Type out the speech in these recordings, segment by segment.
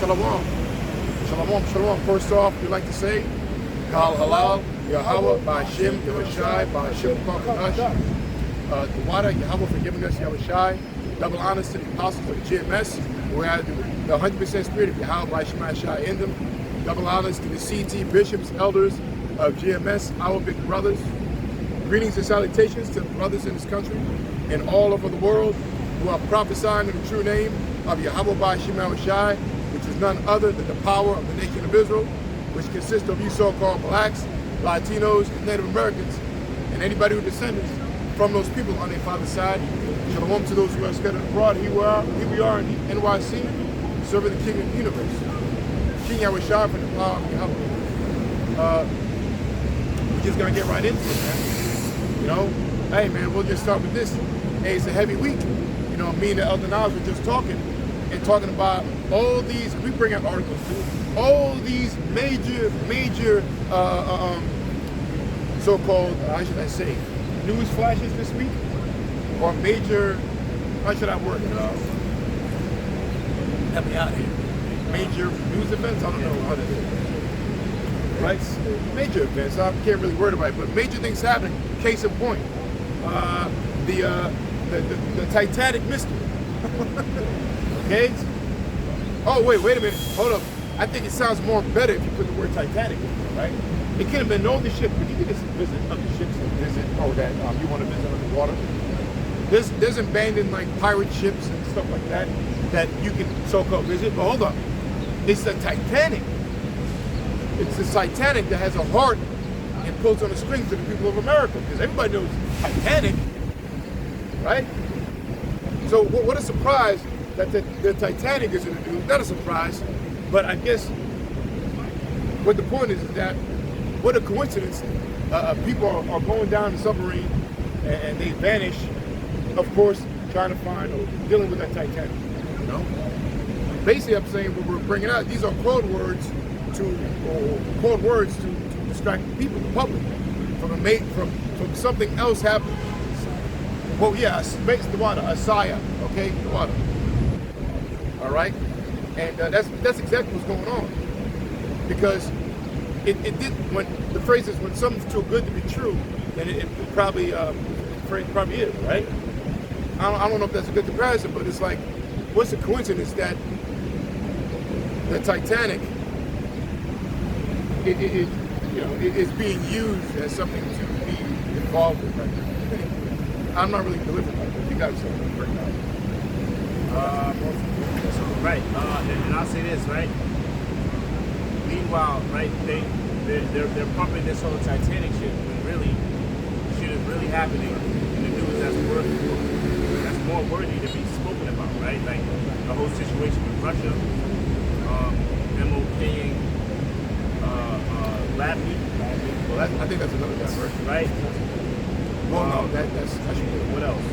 Shalom. Shalom, shalom. First off, we like to say, Kal Halal, Yahweh, Ba'Hashem, Yahushai, Ba'Hashem, Kwakadosh. The water, Yahweh for giving us Yahushai. Double honors to the apostles of GMS, who had the 100% spirit of Yahweh, Ba'Hashem, Yahshai in them. Double honors to the CT bishops, elders of GMS, our big brothers. Greetings and salutations to the brothers in this country and all over the world who are prophesying in the true name of Yahweh Ba'Hashem Yahushai, which is none other than the power of the nation of Israel, which consists of you so-called blacks, Latinos, and Native Americans, and anybody who descends from those people on their father's side. Shalom to those who are scattered abroad. Here we are in NYC, serving the King of the universe. King Yahushai from the power of Yahweh. We're just gonna get right into it, man. You know, hey man, we'll just start with this. Hey, it's a heavy week. You know, me and the Elder Nas were just talking about all these, we bring out articles too, all these major so-called, how should I say, news flashes this week, or major, how should I word it, help me out here, major news events, I don't know how to do it, right? Major events, I can't really word it right, but major things happening. Case in point, the Titanic mystery. Okay? Oh, wait a minute. Hold up. I think it sounds more better if you put the word Titanic in there, right? It could have been no other ship, but you could just visit other ships and visit, that you want to visit underwater. There's abandoned like pirate ships and stuff like that you can so-called visit. But hold up. It's the Titanic. It's the Titanic that has a heart and pulls on the strings of the people of America. Because everybody knows Titanic, right? So what a surprise that the Titanic is in the news. Not a surprise, but I guess what the point is that what a coincidence. People are going down the submarine and they vanish, of course, trying to find or dealing with that Titanic. You know, basically, I'm saying what we're bringing out. These are code words to distract the people, the public, from something else happening. Well, yeah, space the water, Asaya, okay, the water. All right, and that's exactly what's going on, because it did, when the phrase is when something's too good to be true, then it probably the phrase probably is, right? I don't know if that's a good comparison, but it's like, what's the coincidence that the Titanic is being used as something to be involved with right now? I'm not really delivering like that. You got something right now. Right. And I'll say this, right? Meanwhile, right, they're pumping this whole Titanic shit when really shit is really happening in the news that's more worthy to be spoken about, right? Like the whole situation with Russia, MOKing Labney. Well, I think that's another diversion, right? Well, no, that's what else?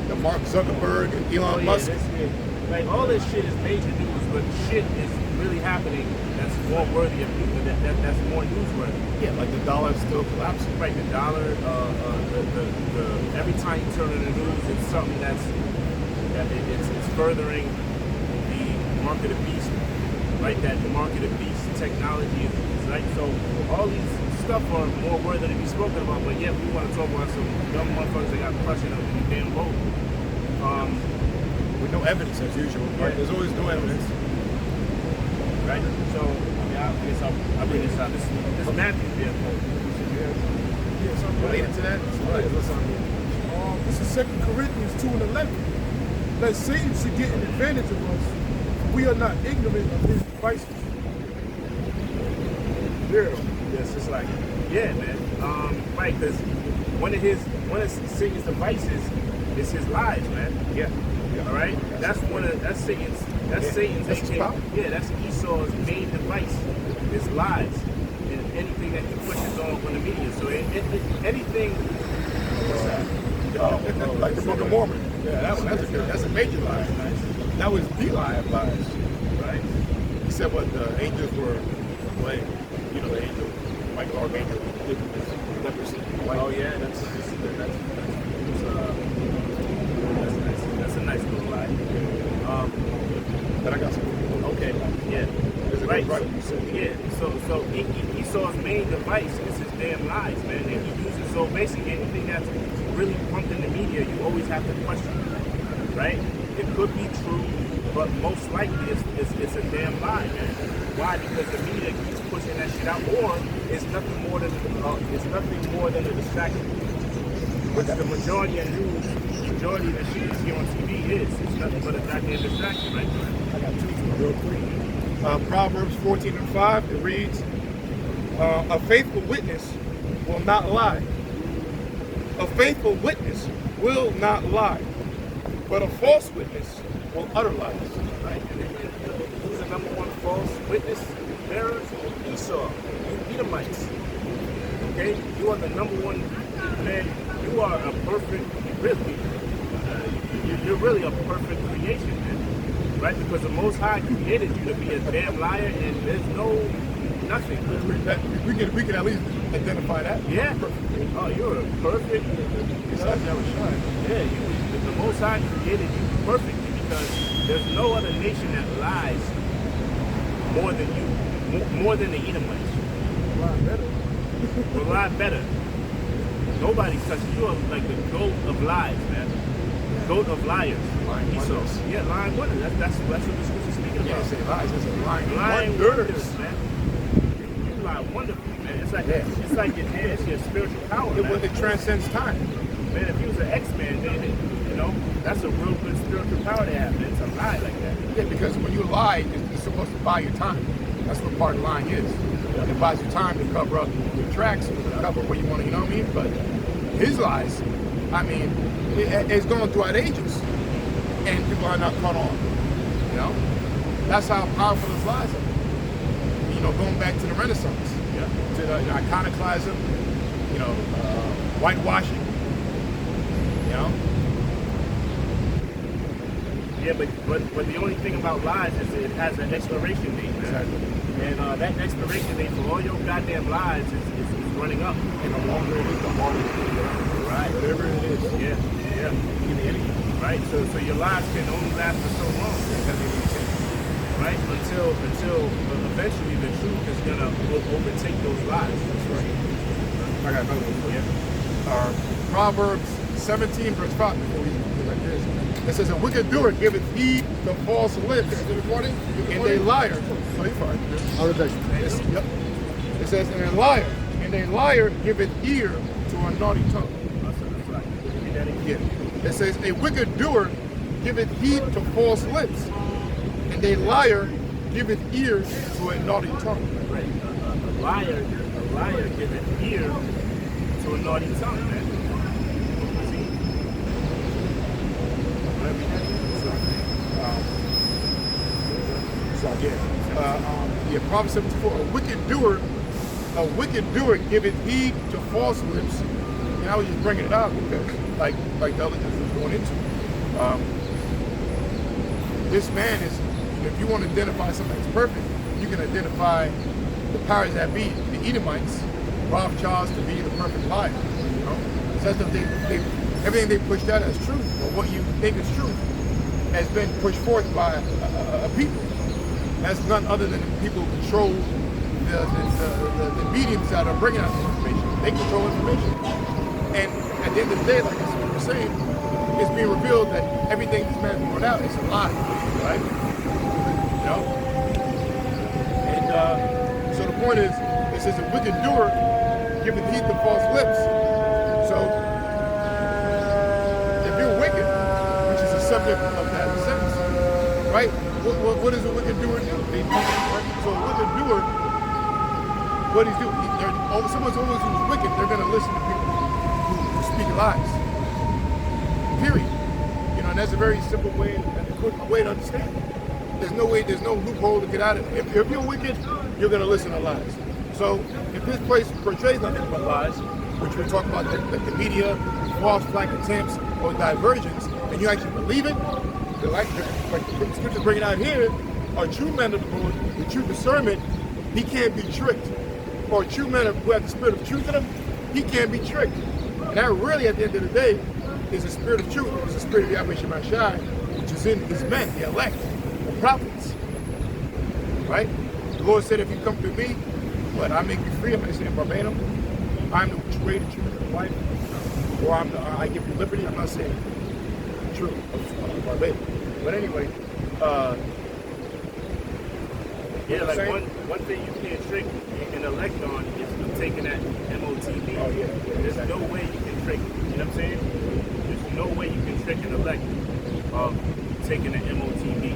The Mark Zuckerberg and Elon Musk. Like all this shit is major news, but shit is really happening that's more worthy of people. That's more newsworthy. Yeah, like the dollar is still collapsing. Right, the dollar. The every time you turn on the news, it's something it's furthering the mark of the beast. Right, that the mark of the beast technology is right. So all these stuff are more worthy to be spoken about, but yet we want to talk about some dumb motherfuckers that got crushing up in the damn boat. With no evidence as usual, right? There's always no evidence. Right? So, I guess I'll bring this out. This Matthew there. Yeah, something related to that? Right. This is 2 Corinthians 2:11. Let Satan should get an advantage of us. We are not ignorant of his devices. Yes, it's like, yeah, man. Right, because one of Satan's devices is his lies, man. Yeah. All right, that's Satan's. That's that's Esau's main device. Is lies and anything that he pushes on the media. So anything. What's that? Like the Book of Mormon. Yeah, that's a major lie. That was the lie of lies, right? He said what the angels were playing. You know, the angel, like the archangel, leprosy. Oh yeah, that's a nice little lie. So Esau's main device is his damn lies, man. And he uses, so basically anything that's really pumped in the media, you always have to question, right? It could be true, but most likely it's a damn lie, man. Why? Because the media keeps pushing that shit out, or it's nothing more than a distraction. Which the majority of news, majority of the shit you see on TV it's nothing but a goddamn distraction, right? I got two real quick. Proverbs 14:5, it reads, a faithful witness will not lie. A faithful witness will not lie, but a false witness will utter lies. Right? Who's the number one false witness bearers? Esau. You Edomites. Okay? You are the number one, man. You are a perfect, you're really a perfect creation, man. Right? Because the Most High created you to be a damn liar, and there's nothing. We can at least identify that. Yeah. Oh, you're a perfect. Yeah, the Most High created you perfectly because there's no other nation that lies more than you, more than the Edomites. Will lie better. Nobody's touching you. Are like the goat of lies, man. Goat of liars. Lying wonders. Yeah, lying wonders. That's what the scripture's speaking about. Yeah, say lies. It's a Lying wonders. wonders, man. You lie wonderfully, man. It's like your spiritual power. It transcends time. Man, if you was an X-Man, then that's a real good spiritual power to have, man. To lie like that. Yeah, because when you lie, it's supposed to buy your time. That's what part of lying is. It buys you time to cover up your tracks, to cover where you want to, you know what I mean? But his lies, I mean, it's going throughout ages, and people are not caught on. You know, that's how powerful his lies are. You know, going back to the Renaissance, to the iconoclasm, whitewashing. You know. Yeah, but the only thing about lies is it has an expiration date, man. Exactly. And that expiration date for all your goddamn lies is running up. And the longer it is, the harder it is. Right. Whatever it is. Yeah. Right. So your lies can only last for so long. Right? Until eventually the truth is gonna overtake those lies. That's right. I got another one for you. Proverbs 17 verse 5. Before we go like this. It says, a wicked doer giveth heed to false lips, and a liar. Oh, you're fine. Yep. It says, and a liar giveth ear to a naughty tongue. Yeah. It says, a wicked doer giveth heed to false lips, and a liar giveth ear to a naughty tongue. Right. A liar giveth ear to a naughty tongue, man. Proverbs 74, a wicked doer giveth heed to false lips. And I was just bringing it out because, like the other just was going into, this man is, if you want to identify something that's perfect, you can identify the powers that be, the Edomites, Rothschilds to be the perfect liar. You know, so that's everything they pushed out as truth, or what you think is truth, has been pushed forth by a people. That's none other than the people who control the mediums that are bringing out the information. They control information. And at the end of the day, like I was saying, it's being revealed that everything this man brought out is a lie, right? You know? And so the point is, it says, a wicked doer giveth heed to false lips. So, if you're wicked, which is the subject of that sentence, right? What does a wicked doer do? So a wicked doer, what he's doing, someone's always who's wicked, they're going to listen to people who speak lies. Period. You know, and that's a very simple way and a quick way to understand it. There's no loophole to get out of it. If you're wicked, you're going to listen to lies. So if this place portrays nothing but lies, which we talk about the media, false flag attempts, or diversions, and you actually believe it, like the scriptures bring it out here, a true man of the Lord, with true discernment, he can't be tricked. Or a true man who has the spirit of truth in him, he can't be tricked. And that really, at the end of the day, is the spirit of truth. It's the spirit of Yahweh Shema Shai, which is in his men, the elect, the prophets. Right? The Lord said, if you come to me, But I make you free. I'm not saying verbatim. I'm the way to choose your wife, or I give you liberty. I'm not saying true verbatim. But anyway, yeah, like one thing you can't trick an elect on is taking that MOTB. Oh yeah. There's no way you can trick. You know what I'm saying? There's no way you can trick an elect of taking an MOTB,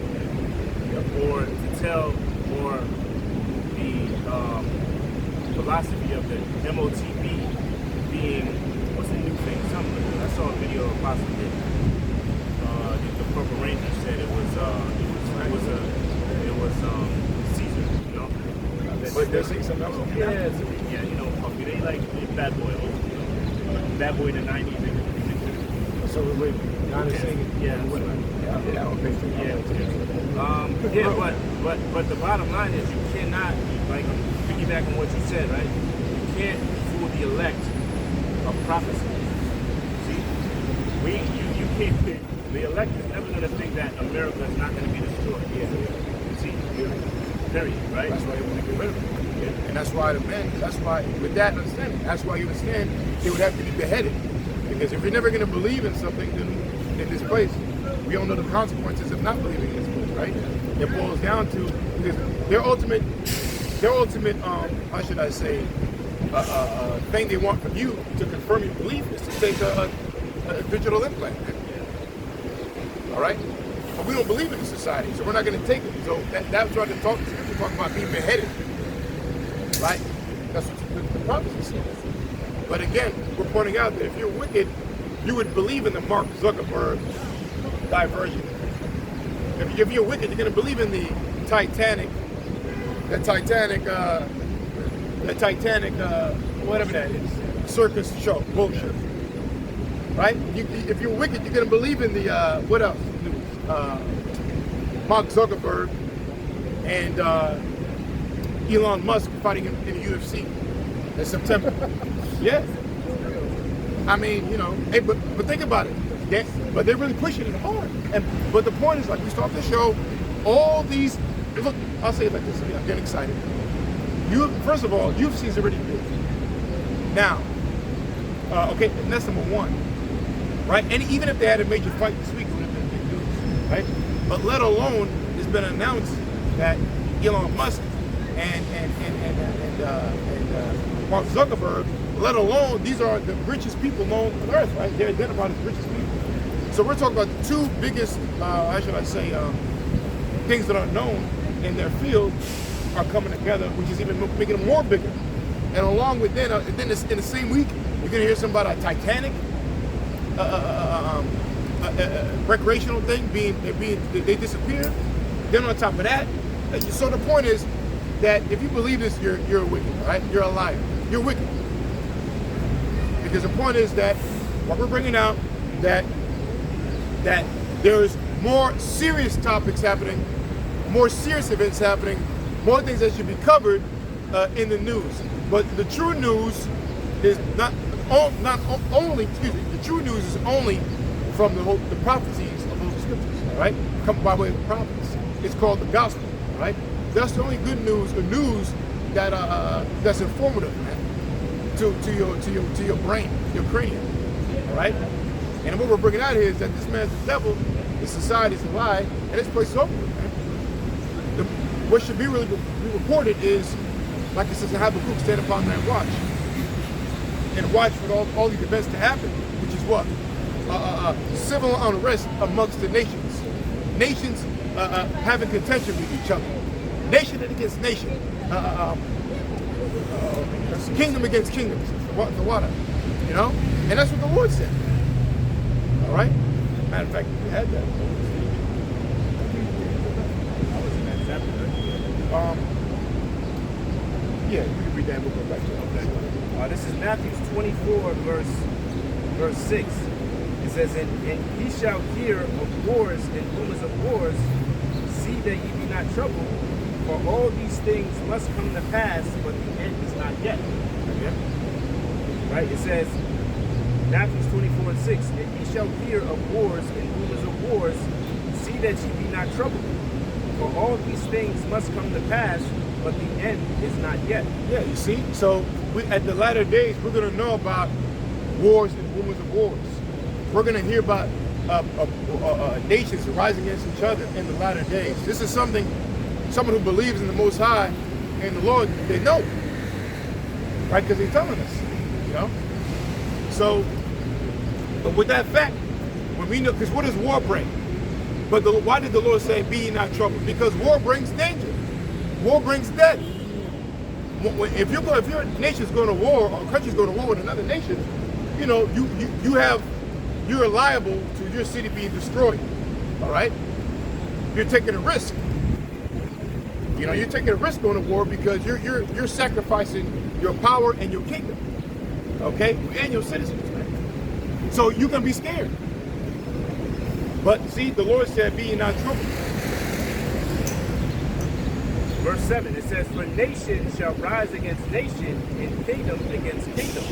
or to tell, or the philosophy of the MOTB being what's the new thing? Something I saw a video of Apostle did. The Purple Ranger said it was Caesar, you know. But they're saying something else. Yeah, you know, they like Bad Boy, you know, Bad Boy in the '90s. So wait, John is saying it. Yeah, but the bottom line is you cannot, like, piggyback on what you said, right? You can't fool the elect of prophecy. See, you can't. The elect is never going to think that America is not going to be destroyed. See, period, right? That's why they want to get rid of it. Yeah. And that's why with that understanding, that's why you understand they would have to be beheaded. Because if you're never going to believe in something, then in this place, we all know the consequences of not believing in this place, right? It boils down to, because their ultimate, how should I say, thing they want from you to confirm your belief is to take a digital implant. All right? But we don't believe in the society, so we're not going to take it. So that's what the scripture talking about being beheaded. Right? That's what the prophecy says. But again, we're pointing out that if you're wicked, you would believe in the Mark Zuckerberg diversion. If you're wicked, you're going to believe in the Titanic, whatever that is, circus show, bullshit. Right? If you're wicked, you're going to believe in the, what else? Mark Zuckerberg and Elon Musk fighting in the UFC in September. Yeah. I mean, you know, hey, but think about it. Yeah, but they're really pushing it hard. But the point is, like we start the show, all these, look, I'll say it like this, I'm getting excited. First of all, UFC is already big. Now, okay, and that's number one, right? And even if they had a major fight this week, it would have been big news, right? But let alone, it's been announced that Elon Musk and Mark Zuckerberg, let alone, these are the richest people known on earth, right? They're identified as the richest people. So we're talking about the two biggest, how should I say, things that are known in their field are coming together, which is even making them more bigger. And along with then in the same week, you're gonna hear something about a Titanic recreational thing they disappeared. Then on top of that, so the point is that if you believe this, you're wicked, right? You're a liar. You're wicked. Because the point is that what we're bringing out, that there's more serious topics happening, more serious events happening, more things that should be covered in the news. But the true news is not only, the true news is only from the prophecies of those scriptures, all right? Come by way of the prophets. It's called the gospel, all right? That's the only good news, the news that that's informative, man, to your brain, your cranium, all right? And what we're bringing out here is that this man's the devil, the society's a lie, and this place is over with, man. What should be really be reported is, like it says in Habakkuk, stand upon thy watch, and watch for all these events to happen, which is what? Civil unrest amongst the nations. Nations having contention with each other. Nation against nation. Kingdom against kingdom. The water. You know? And that's what the Lord said. All right? Matter of fact, we had that. I was in that chapter. Yeah, you can read that and we'll go back to it. This is Matthew 24, verse 6. It says, and ye shall hear of wars and rumors of wars. See that ye be not troubled, for all these things must come to pass, but the end is not yet. Okay? Right? It says, Matthew 24 and 6, and ye shall hear of wars and rumors of wars. See that ye be not troubled, for all these things must come to pass, but the end is not yet. Yeah, you see? So at the latter days, we're going to know about wars and rumors of wars. We're going to hear about nations rising against each other in the latter days. This is something, someone who believes in the Most High and the Lord, they know. Right? Because he's telling us, you know? So, but with that fact, when we know, because what does war bring? But why did the Lord say, be ye not troubled? Because war brings danger. War brings death. If your nation's going to war, or a country's going to war with another nation, you know, you're liable to your city being destroyed. All right? You're taking a risk. You know, you're taking a risk going to war because you're sacrificing your power and your kingdom. Okay? And your citizens, man. So you're gonna be scared. But see, the Lord said, be ye not troubled. Verse 7, it says, for nation shall rise against nation, and kingdom against kingdom.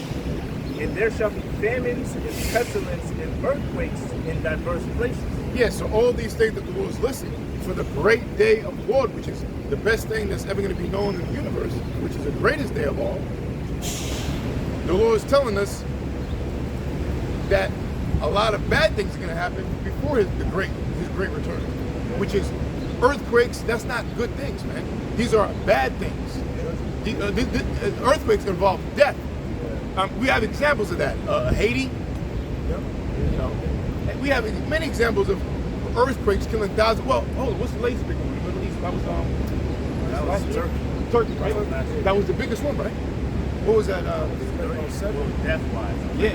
And there shall be famines and pestilence and earthquakes in diverse places. Yeah, so all these things that the Lord is listing for the great day of the Lord, which is the best thing that's ever going to be known in the universe, which is the greatest day of all. The Lord is telling us that a lot of bad things are going to happen before his great return, which is earthquakes. That's not good things, man. These are bad things. Earthquakes involve death. We have examples of that. Haiti. You know, and we have many examples of earthquakes killing thousands. Well, what's the latest big one? The Middle East. That was Turkey. Turkey, right? That was the biggest one, right? What was that? Death-wise. Yeah.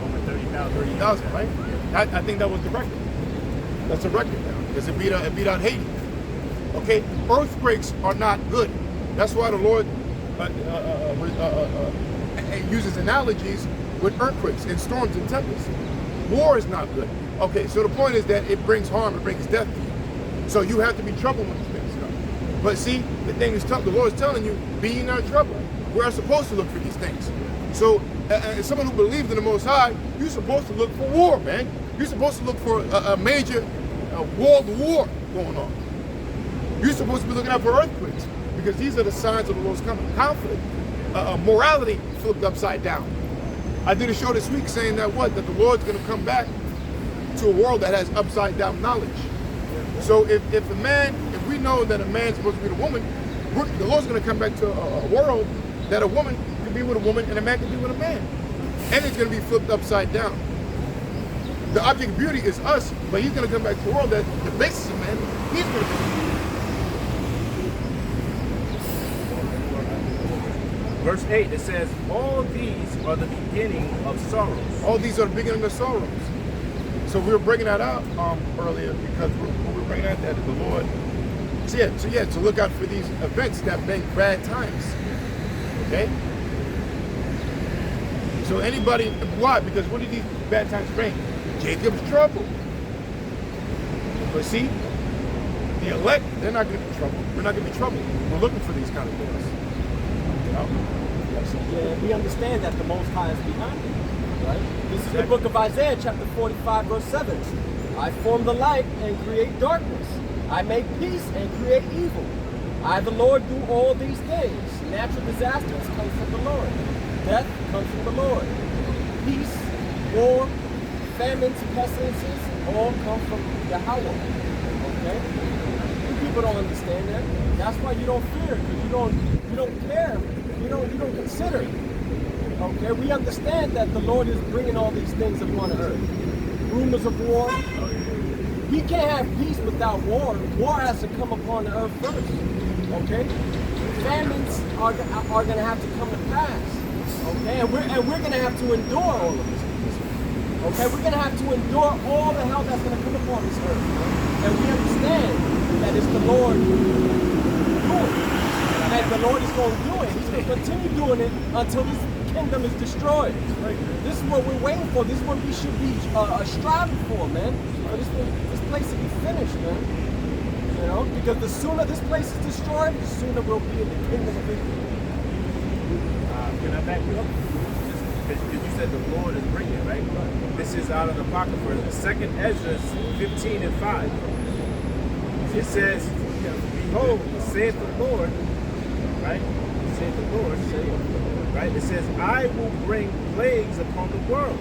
Over 30,000. 30,000, right? I think that was the record. That's a record now, because it beat out Haiti. Okay, earthquakes are not good. That's why the Lord uses analogies with earthquakes and storms and tempests. War is not good. Okay, so the point is that it brings harm, it brings death to you. So you have to be troubled when these things come. But see, the thing is, the Lord is telling you, be ye not troubled. We are supposed to look for these things. So, as someone who believes in the Most High, you're supposed to look for war, man. You're supposed to look for a major world war going on. You're supposed to be looking out for earthquakes, because these are the signs of the Lord's coming. Conflict, morality flipped upside down. I did a show this week saying that that the Lord's going to come back to a world that has upside down knowledge. So if we know that a man's supposed to be the woman, the Lord's going to come back to a world that a woman can be with a woman and a man can be with a man. And it's going to be flipped upside down. The object of beauty is us, but he's going to come back to a world that the basis of man, he's going to be. Verse 8, it says, all these are the beginning of sorrows. All these are the beginning of sorrows. So we were bringing that out earlier because we were bringing out that the Lord. So look out for these events that bring bad times. Okay? So anybody, why? Because what did these bad times bring? Jacob's trouble. But see, the elect, they're not going to be troubled. We're not going to be troubled. We're looking for these kind of things. You know? Yeah, we understand that the Most High is behind it, right? This is the book of Isaiah, chapter 45, verse 7. I form the light and create darkness. I make peace and create evil. I, the Lord, do all these things. Natural disasters come from the Lord. Death comes from the Lord. Peace, war, famines, pestilences, all come from Yahweh. Okay? You people don't understand that. That's why you don't fear, because you don't care. You don't consider it. Okay? We understand that the Lord is bringing all these things upon earth. Rumors of war. He can't have peace without war. War has to come upon the earth first. Okay? Famines are going to have to come to pass. Okay? And we're going to have to endure all of this. Okay? We're going to have to endure all the hell that's going to come upon this earth. And we understand that it's the Lord doing it. And the Lord is going to do it. He's going to continue doing it until this kingdom is destroyed. This is what we're waiting for. This is what we should be striving for, man. For this place to be finished, man. You know, because the sooner this place is destroyed, the sooner we'll be in the kingdom of Israel. Can I back you up? Because you said the Lord is bringing it, right? This is out of the Apocrypha, 2nd Ezra 15 and 5. It says, behold, saith the Lord, right? Said the Lord, right? It says, I will bring plagues upon the world.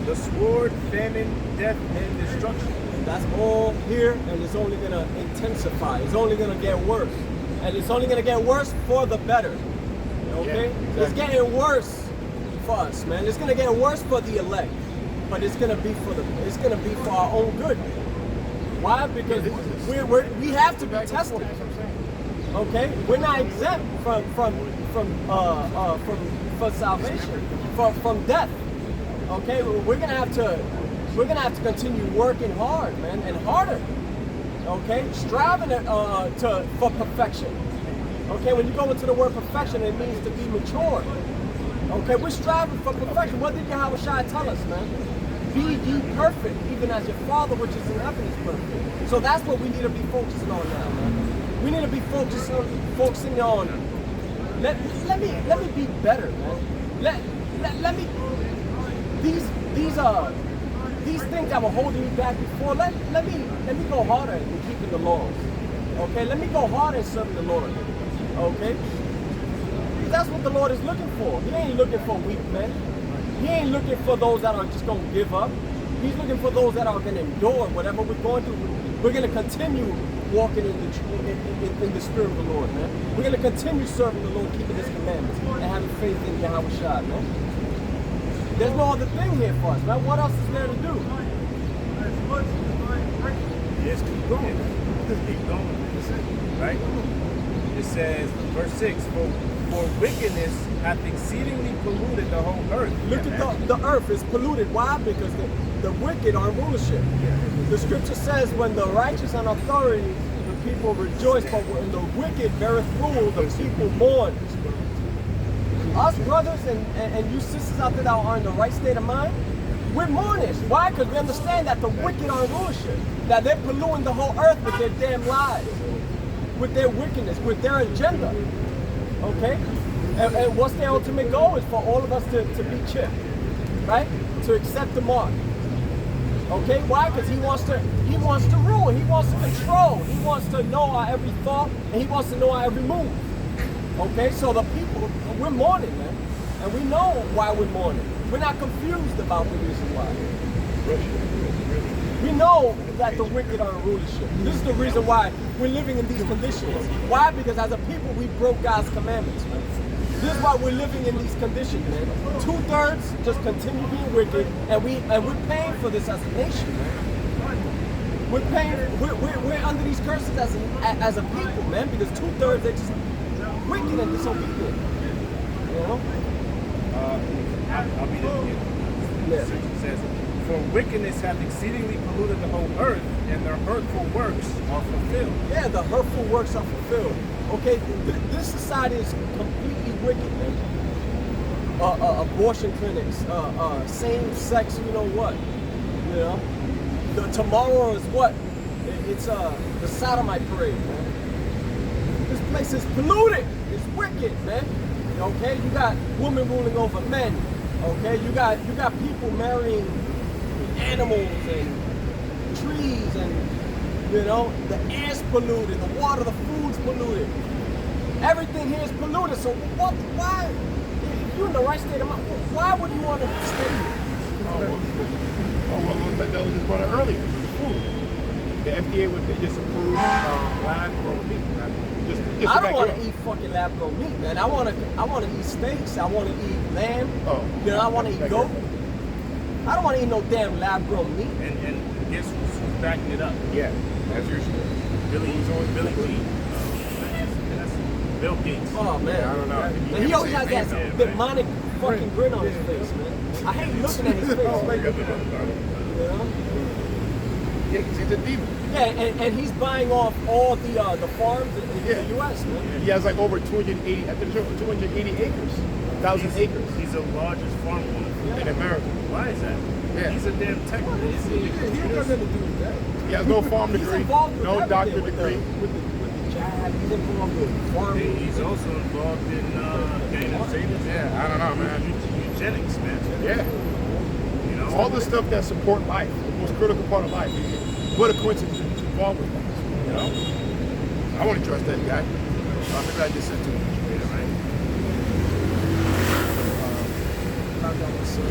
The sword, famine, death, and destruction. And that's all here, and it's only gonna intensify. It's only gonna get worse. And it's only gonna get worse for the better. Okay? Yeah, exactly. It's getting worse for us, man. It's gonna get worse for the elect. But it's gonna be for our own good. Why? Because we have to be tested. Okay? We're not exempt for salvation, from death. Okay? We're gonna have to continue working hard, man, and harder. Okay? Striving for perfection. Okay? When you go into the word perfection, it means to be mature. Okay? We're striving for perfection. What did Yahweh Shai tell us, man? Be ye perfect, even as your Father which is in heaven is perfect. So that's what we need to be focusing on now, man. We need to be focusing on. Let me be better, man. Let me these things that were holding me back before. Let me go harder in keeping the laws. Okay, let me go harder in serving the Lord. Okay, that's what the Lord is looking for. He ain't looking for weak men. He ain't looking for those that are just gonna give up. He's looking for those that are gonna endure whatever we're going through. We're gonna continue walking in the spirit of the Lord, man. We're gonna continue serving the Lord, keeping His commandments, and having faith in Yahweh Shai, man. There's no other thing here for us, man. What else is there to do? Yes, keep going. Keep going. Right? It says, verse 6, for wickedness hath exceedingly polluted the whole earth. Look at the earth is polluted. Why? Because the wicked are in rulership. The scripture says when the righteous and authority, the people rejoice, but when the wicked beareth rule, the people mourn. Us brothers and you sisters out there that are in the right state of mind, we're mourners. Why? Because we understand that the wicked are in rulership. That they're polluting the whole earth with their damn lies, with their wickedness, with their agenda. Okay? And what's their ultimate goal is for all of us to be chipped, right? To accept the mark. Okay? Why? Because he wants to rule, he wants to control, he wants to know our every thought, and he wants to know our every move. Okay? So the people, we're mourning, man. And we know why we're mourning. We're not confused about the reason why. We know that the wicked are in rulership. This is the reason why we're living in these conditions. Why? Because as a people, we broke God's commandments, man. This is why we're living in these conditions, man. 2/3 just continue being wicked, and we're paying for this as a nation, man. We're paying. We're under these curses as a people, man. Because 2/3 they're just wicked and disobedient. You know. I'll be there. It says, for wickedness hath exceedingly polluted the whole earth, and their hurtful works are fulfilled. Yeah, the hurtful works are fulfilled. Okay, this society is completely wicked, man. Abortion clinics, same-sex, you know what? You know, tomorrow is what? It's the sodomite parade, man. This place is polluted. It's wicked, man. Okay, you got women ruling over men. Okay, you got people marrying animals and trees, and you know the air's polluted, the water, the food's polluted. Everything here is polluted. So why? If you're in the right state of mind, why would you want to stay here? That was just brought up earlier. The food. The FDA would just approve lab-grown meat. I don't want to eat fucking lab-grown meat, man. I want to eat steaks. I want to eat lamb. Oh. You know, I want to eat goat. I don't want to eat no damn lab-grown meat. And guess who's backing it up? Yeah, that's usually Billy G. That's Bill Gates. Oh man, I don't know. And he always has that demonic fucking grin on his face, man. I hate looking at his face. You know? Yeah, because he's a demon. Yeah, and he's buying off all the farms in the U.S., man. He has like over 280, I think it's 280 acres, 1,000 acres He's the largest farm owner in America. Why is that? Yeah. He's a damn tech. He has nothing to do with that. He has no farm He's degree, involved with no everything, doctorate with degree. with the jab. He's involved with farming. He's also involved in Yeah, I don't know, man. eugenics, man. Yeah. You know, All the stuff that support life, the most critical part of life. What a coincidence that he's involved with that, you know? I wouldn't trust that guy. Maybe I just said too much. I got my son.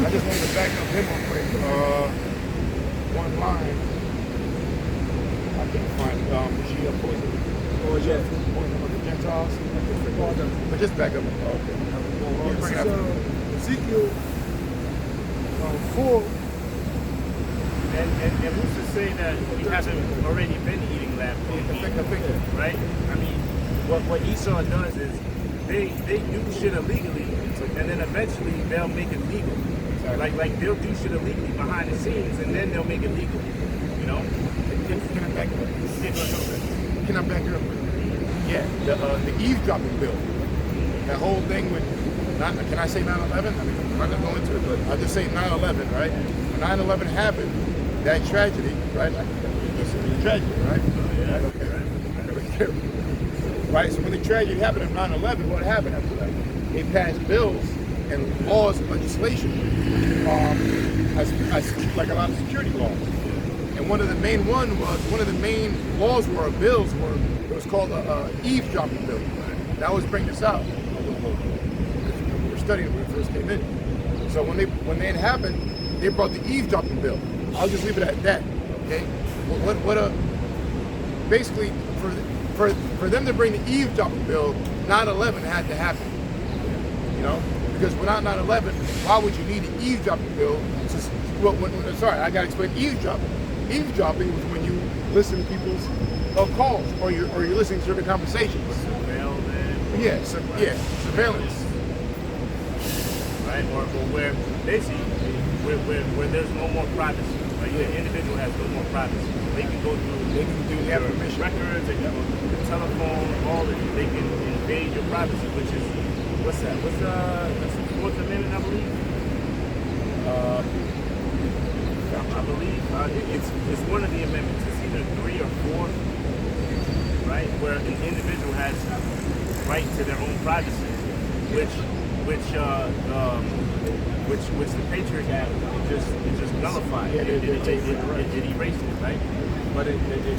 I just wanted to back up him real quick. One line. I can't find it. She opposed Oh, yeah. the Gentiles. But just back up. Okay. This Bring is it up. Ezekiel 4. And who's to say that we haven't already been eating lamb meat, right? I mean, what Esau does is they do shit illegally, and then eventually they'll make it legal. Like they'll do shit illegally behind the scenes, and then they'll make it legal. You know? Can I back up? Yeah, go ahead. Can I back up? Yeah, the eavesdropping bill. That whole thing with, can I say 9/11? I mean, I'm not going to go into it, but I'll just say 9/11, right? When 9/11 happened, that tragedy, right? This is a tragedy, right? Okay. Right, so when the tragedy happened on 9/11, what happened after that? They passed bills and laws and legislation, as like a lot of security laws. And one of the main laws were bills were, it was called a eavesdropping bill. And I always bring this out. We were studying when we first came in. So when it happened, they brought the eavesdropping bill. I'll just leave it at that. Okay. Basically for them to bring the eavesdropping bill, 9/11 had to happen. You know, because without 9/11, why would you need an eavesdropping bill? Sorry, I gotta explain eavesdropping. Eavesdropping was when you listen to people's calls or you're listening to certain conversations. Surveillance. Surveillance. Right, or where basically where there's no more privacy. Like the individual has no more privacy. They can go through They have permission. records, they can go through the telephone, all of it. They can invade your privacy, which is what's that? That's the Fourth Amendment, I believe. I believe it's one of the amendments. It's either 3 or 4, right? Where an individual has right to their own privacy, which the Patriot Act it just nullified. It erased it, right? But the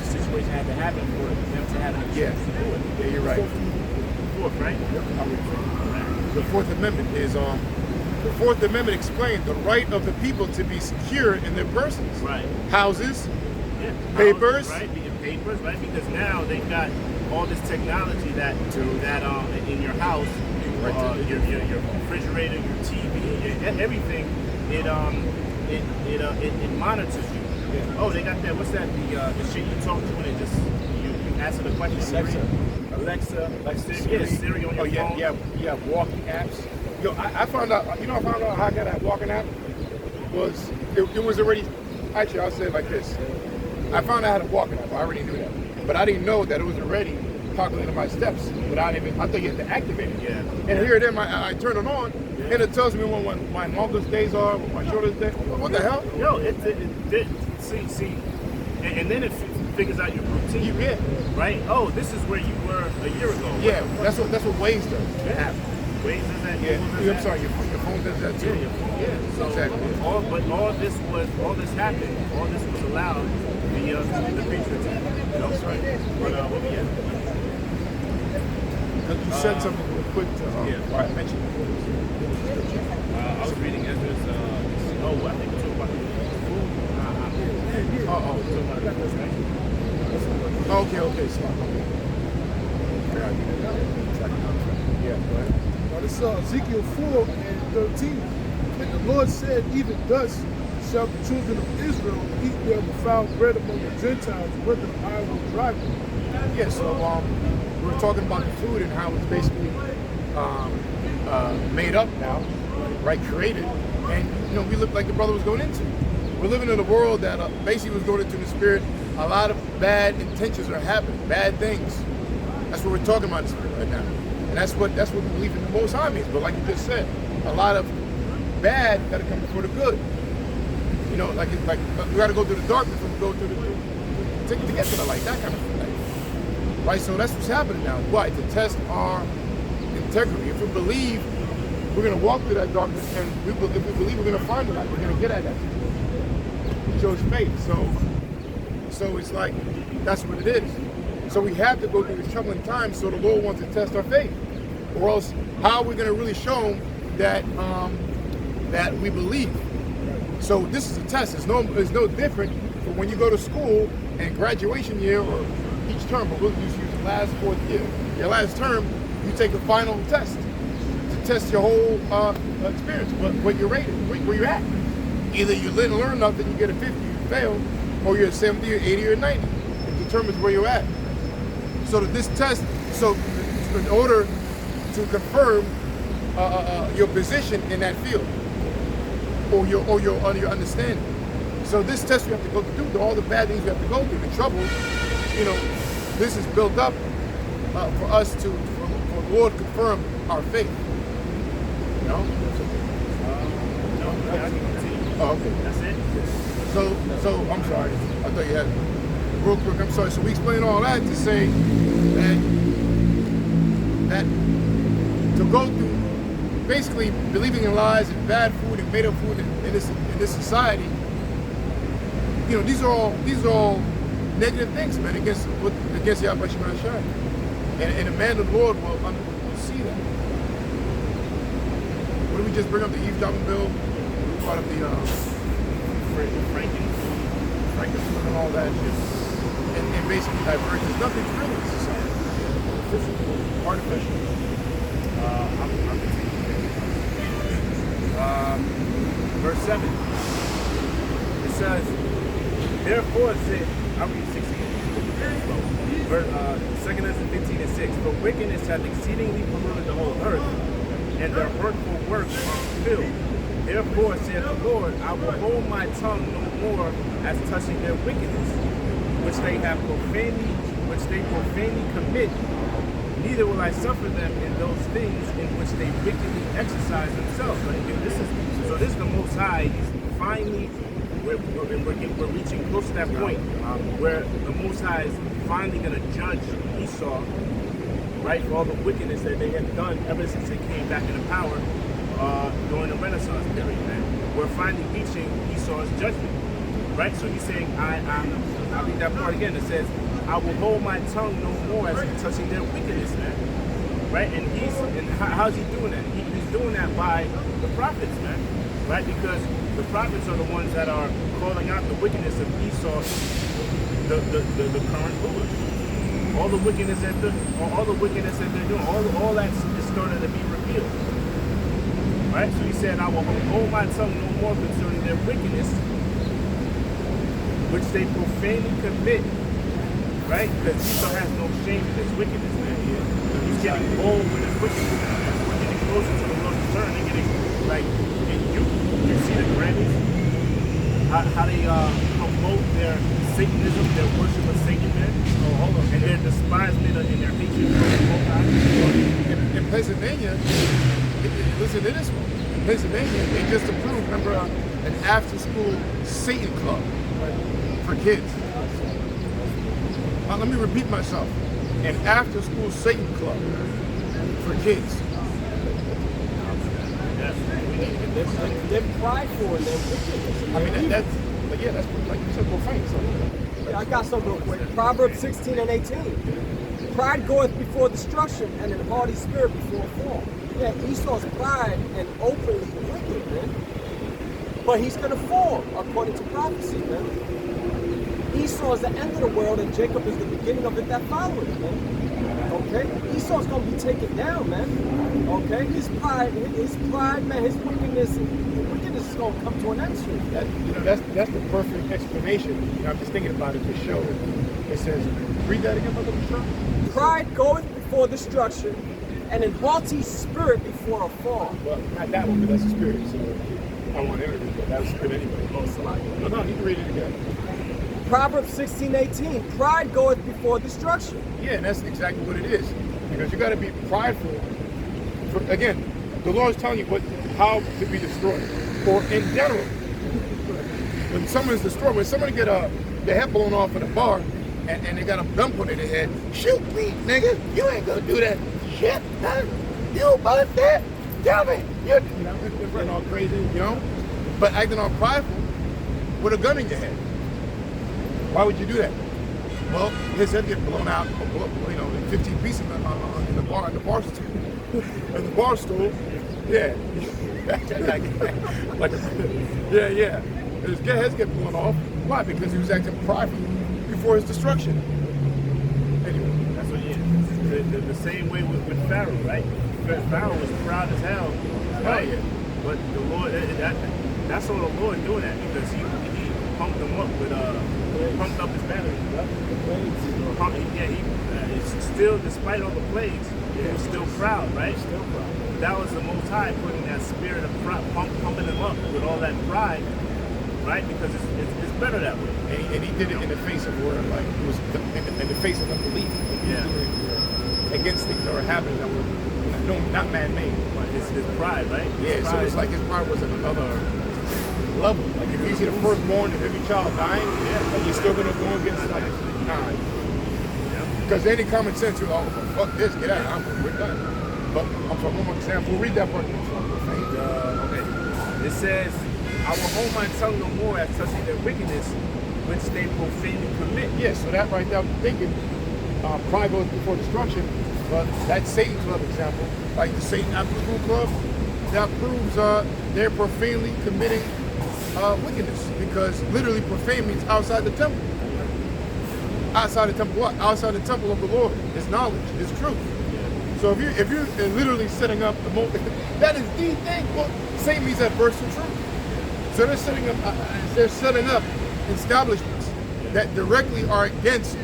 situation had to happen for them to have an excuse to do it. Yeah, you're right. Fourth, right? The Fourth Amendment is the Fourth Amendment explained the right of the people to be secure in their persons. Right. Houses, Yeah. papers. Right. Papers, right? Because now they've got all this technology that in your house, your refrigerator, your TV, everything, it monitors you. Yeah. Oh, they got that. What's that? The shit you talk to and it just you answer the question. Alexa, Siri on your phone. Yeah, walking apps. Yo, I found out. I found out how I got that walking app was it was already. Actually, I'll say it like this. I found out how to walk an app. I already knew that, but I didn't know that it was already calculating my steps without even. I thought you had to activate it. Yeah. And here then, I turn it on, and it tells me when my longest days are, what my shortest days. What the hell? Yo, see, and then it figures out your routine. Yeah. Right? Oh, this is where you were a year ago. Yeah, that's what Waze does. Yeah. Waze does that. Yeah. Google does I'm sorry, your phone does that too. Yeah, your phone. Yeah. So Exactly. all this happened. All this was allowed via the Patriot Act. That's right. But what we at? You said something real quick to I mentioned I was reading Ezra's. I think it's about food. Okay, smart. Yeah, go ahead. Now this is Ezekiel 4 and 13. And the Lord said, even thus shall the children of Israel eat their defiled bread among the Gentiles, whither I will drive them. Yeah, so we were talking about the food and how it's basically made up now, right? Created, and we look like the brother was going into. We're living in a world that basically was going into the spirit. A lot of bad intentions are happening, bad things. That's what we're talking about in the spirit right now, and that's what we believe in the Most High means. But like you just said, a lot of bad got to come before the good. Like we got to go through the darkness and go through to get to the light, that kind of thing. Right, so that's what's happening now. Why? To test our integrity. If we believe we're going to walk through that darkness, and if we believe we're going to find the light, we're going to get at that. We chose faith. So it's like, that's what it is. So we have to go through these troubling times, so the Lord wants to test our faith. Or else, how are we going to really show him that that we believe. So this is a test. It's no different from when you go to school and graduation year or each term, but we'll just use the last 4th year. Your last term, you take a final test to test your whole experience, what you're rated, where you're at. Either you didn't learn enough and you get a 50, you fail, or you're a 70 or 80 or 90. It determines where you're at. So that this test, so in order to confirm your position in that field, or your understanding. So this test we have to go through, all the bad things we have to go through, the trouble, this is built up for us for the Lord to confirm our faith. No, I can continue. Oh, okay. That's it. So I'm sorry. I thought you had real quick. I'm sorry. So we explain all that to say that to go through basically believing in lies and bad food and made up food in this society. These are all negative things, man, against Yahweh Shema Shai. And a man of the Lord will see that. What did we just bring up? The eavesdropping bill? We brought up the Frankenfood and all that shit. And basically diversions. Nothing's real in society. Artificial. I'm continuing. Verse 7. It says, therefore I'll read 16. Second Ezra 15 and 6. For wickedness hath exceedingly polluted the whole earth, and their hurtful works are filled. Therefore saith the Lord, I will hold my tongue no more as touching their wickedness, which they profanely commit. Neither will I suffer them in those things in which they wickedly exercise themselves. So this is the Most High. He's finally, we're reaching close to that point where the Most High is finally going to judge Esau, right, for all the wickedness that they have done ever since they came back into power during the Renaissance period, man. We're finally reaching Esau's judgment, right? So he's saying, I'll read that part again. It says, I will hold my tongue no more as touching their wickedness, man. Right? And how's he doing that? He's doing that by the prophets, man. Right? Because the prophets are the ones that are calling out the wickedness of Esau, the current rulers. All the wickedness that they're doing, all that's starting to be revealed. Right? So he said, I will hold my tongue no more concerning their wickedness, which they profanely commit. Right? Because Esau has no shame in his wickedness, man. He's getting bold with his wickedness. We're getting closer to the Lord's return. They're getting, like, you see the Grammys, how they promote their Satanism, their worship of Satan, man. Oh, hold on. And their despisement and their hatred for the Most High. In Pennsylvania, listen to this one. In Pennsylvania, they just approved, remember, an after-school Satan club for kids. Let me repeat myself. An after-school Satan club for kids. They're prideful and they're wicked. I mean, that's like you said, profane. So. Yeah, I got some real quick. Proverbs 16 and 18. Pride goeth before destruction, and an haughty spirit before a fall. Yeah, Esau's pride and openly wicked, man. But he's going to fall, according to prophecy, man. Esau is the end of the world, and Jacob is the beginning of it that follows, man. Okay? Esau's going to be taken down, man. Okay? His pride, man, his wickedness is going to come to an end soon. That's the perfect explanation. I'm just thinking about it to show. It says, read that again, Brother Michelle. Pride goeth before destruction, and an haughty spirit before a fall. Well, not that one, but that's a spirit. So I don't want to read that. That's a spirit anyway. No, you can read it again. Proverbs 16:18. Pride goeth before destruction. Yeah, and that's exactly what it is. Because you got to be prideful. Again, the Lord is telling you how to be destroyed. Or in general, when someone's destroyed, when somebody get their head blown off in a bar and they got a gun put in their head, shoot me, nigga. You ain't gonna do that shit, huh? You about that? Tell me. You're running all crazy, but acting all prideful with a gun in your head. Why would you do that? Well, his head get blown out, in 15 pieces in the bar stool. In the bar stool, yeah. like, yeah. His heads get blown off. Why? Because he was acting prideful before his destruction. Anyway. That's what he is. The same way with Pharaoh, right? Pharaoh was proud as hell, right? Yeah. But the Lord, that's all the Lord doing that because he pumped them up with pumped up his batteries. It's still, despite all the plagues, he was still proud, right? Still proud. That was the Most High putting that spirit of pride, pumping them up with all that pride, right? Because it's better that way. And he did it in the face of where, like, it was in the face of unbelief. Yeah. Against things that were happening that were not man-made. But his pride, right? Yeah, so it's like his pride was at another level. Like if you see the firstborn of every child dying, like you're still gonna go against like, nah. Because any common sense, you're like, oh, fuck this, get out, we're done. But I'm sorry, one more example. We'll read that part. Okay. It says, I will hold my tongue no more as touching their wickedness, which they profanely commit. Yeah, so that right there, I'm thinking, pride goes before destruction, but that Satan Club example, like the Satan After School Club, that proves they're profanely committing wickedness, because literally profane means outside the temple. Outside the temple what? Outside the temple of the Lord. It's knowledge, it's truth. So if you're literally setting up the that is the thing. Well, Satan means adverse to truth. So they're setting up establishments that directly are against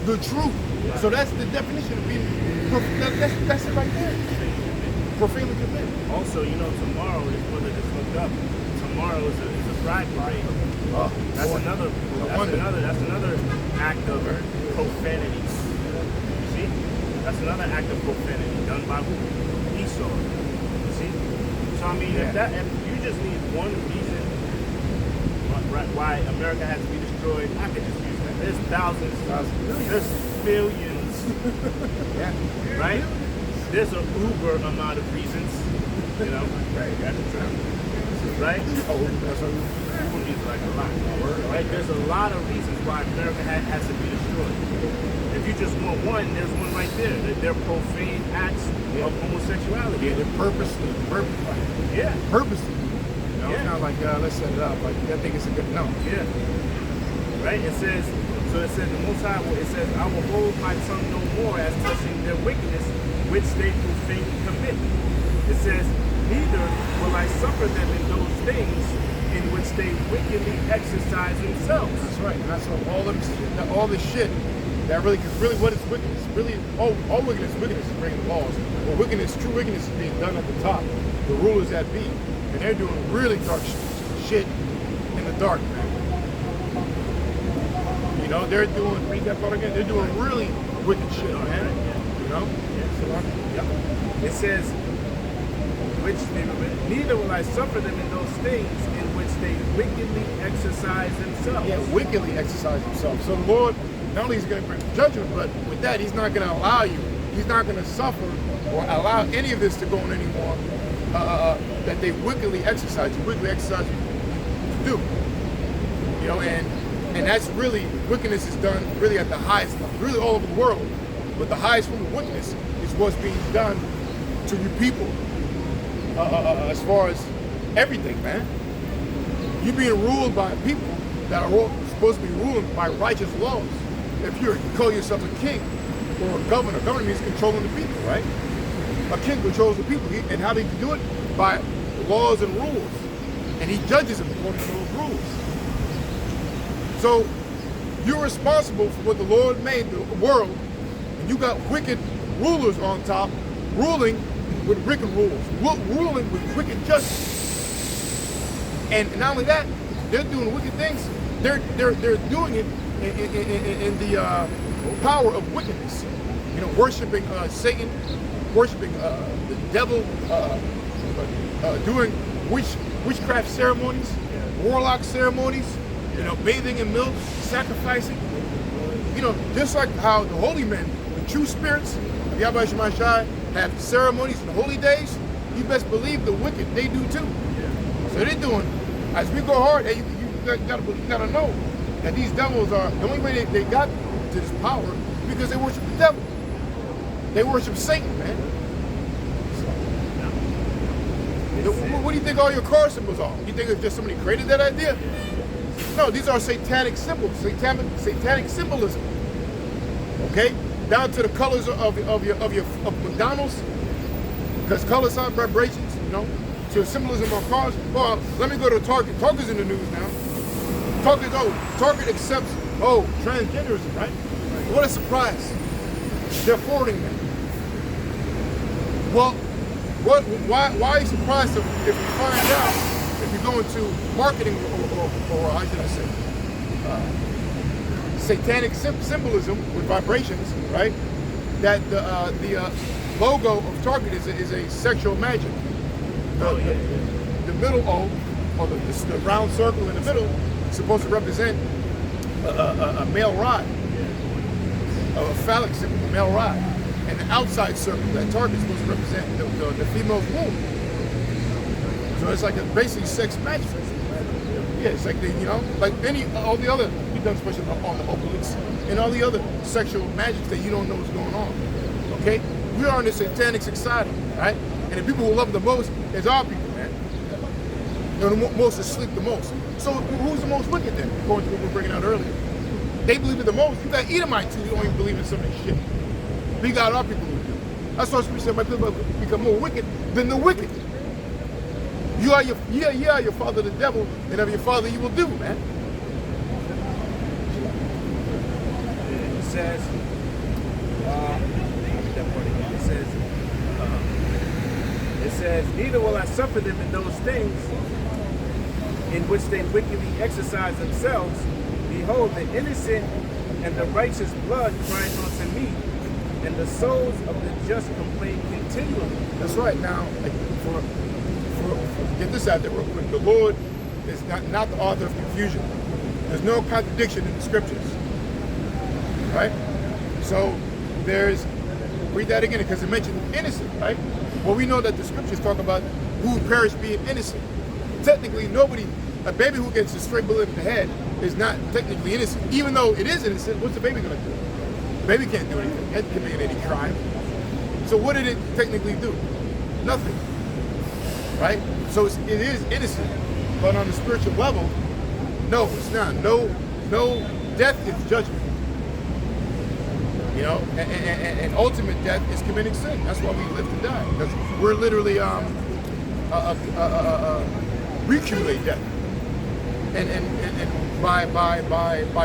the truth. So that's the definition of being. That's it right there. Profanely commit. Also, tomorrow is what I just looked up. Tomorrow is a pride parade. That's another act of profanity. You see? That's another act of profanity done by who? Esau. You see? So I mean, if you just need one reason why America has to be destroyed, I could just use that. There's thousands, there's millions. Yeah. Right? There's an uber amount of reasons. Right? That's the term. Right? Oh, that's what Uber means like a lot. Right? There's a lot of reasons why America has to be destroyed. If you just want one, there's one right there. They're profane acts of homosexuality. Yeah, they're purposely. Yeah. Purposely. It's not like, let's set it up. Like, I think it's a good no. Yeah. Right? It says, the Most High, it says, I will hold my tongue no more as touching their wickedness, which they profanely commit. It says, neither will I suffer them in those things in which they wickedly exercise themselves. That's right. And that's all this shit that really what is wickedness? Really, all wickedness is breaking laws. But true wickedness is being done at the top. The rulers that be. And they're doing really dark shit in the dark, man. They're doing, read that part again, they're doing really wicked shit, man. It says, neither will I suffer them in those things in which they wickedly exercise themselves. Yeah, wickedly exercise themselves. So the Lord, not only is going to bring judgment, but with that, He's not going to allow you, He's not going to suffer or allow any of this to go on anymore, that they wickedly exercise to do. And that's really, wickedness is done really at the highest level, really all over the world. But the highest form of wickedness is what's being done to you people, as far as everything, man. You're being ruled by people that are all supposed to be ruled by righteous laws. If you call yourself a king or a governor means controlling the people, right? A king controls the people, and how do you do it? By laws and rules, and he judges them according to those rules. So you're responsible for what the Lord made the world, and you got wicked rulers on top, ruling with wicked rules, ruling with wicked justice. And not only that, they're doing wicked things. They're doing it in the power of wickedness. Worshiping Satan, worshiping the devil, doing witchcraft ceremonies, warlock ceremonies. Bathing in milk, sacrificing. Just like how the holy men, the true spirits of Yahweh Shema Shai, have ceremonies and holy days, you best believe the wicked, they do too. So they're doing, as we go hard, you gotta know that these devils are, the only way they got to this power because they worship the devil. They worship Satan, man. What do you think all your car symbols are? You think it's just somebody created that idea? No, these are satanic symbols, satanic symbolism. Okay, down to the colors of McDonald's, because colors are vibrations. You know, to symbolism on cars. Well, let me go to Target. Target's in the news now. Target accepts transgenderism, right? What a surprise! They're forwarding that. Well, why are you surprised if you find out, if you go into marketing or how should I say, satanic symbolism with vibrations, right? That the logo of Target is a sexual magic. The middle O, or the round circle in the middle, is supposed to represent a male rod, a phallic symbol, a male rod. And the outside circle, that Target is supposed to represent the female's womb. So it's like basically sex magic. Yeah, it's like like all the other, we've done especially on the occults and all the other sexual magics that you don't know what's going on. Okay? We are in the satanic society, right? And the people who love the most is our people, man. You know, the most asleep the most. So who's the most wicked then? According to what we were bringing out earlier. They believe it the most. You got Edomites who don't even believe in some of this shit. We got our people who do. That's why we said my people become more wicked than the wicked. You are your father the devil, and of your father you will do, man. It says, it says, neither will I suffer them in those things in which they wickedly exercise themselves. Behold, the innocent and the righteous blood crying unto me, and the souls of the just complain continually. That's right. Now, get this out there real quick. The Lord is not the author of confusion. There's no contradiction in the scriptures. Right? So read that again, because it mentioned innocent, right? Well, we know that the scriptures talk about who perished being innocent. Technically, a baby who gets a straight bullet in the head is not technically innocent. Even though it is innocent, what's the baby going to do? The baby can't do anything. It hasn't committed any crime. So what did it technically do? Nothing. Right? So it is innocent. But on the spiritual level, no, it's not. No, death is judgment. You know, and ultimate death is committing sin. That's why we live to die. Because we're literally recumulate death. And by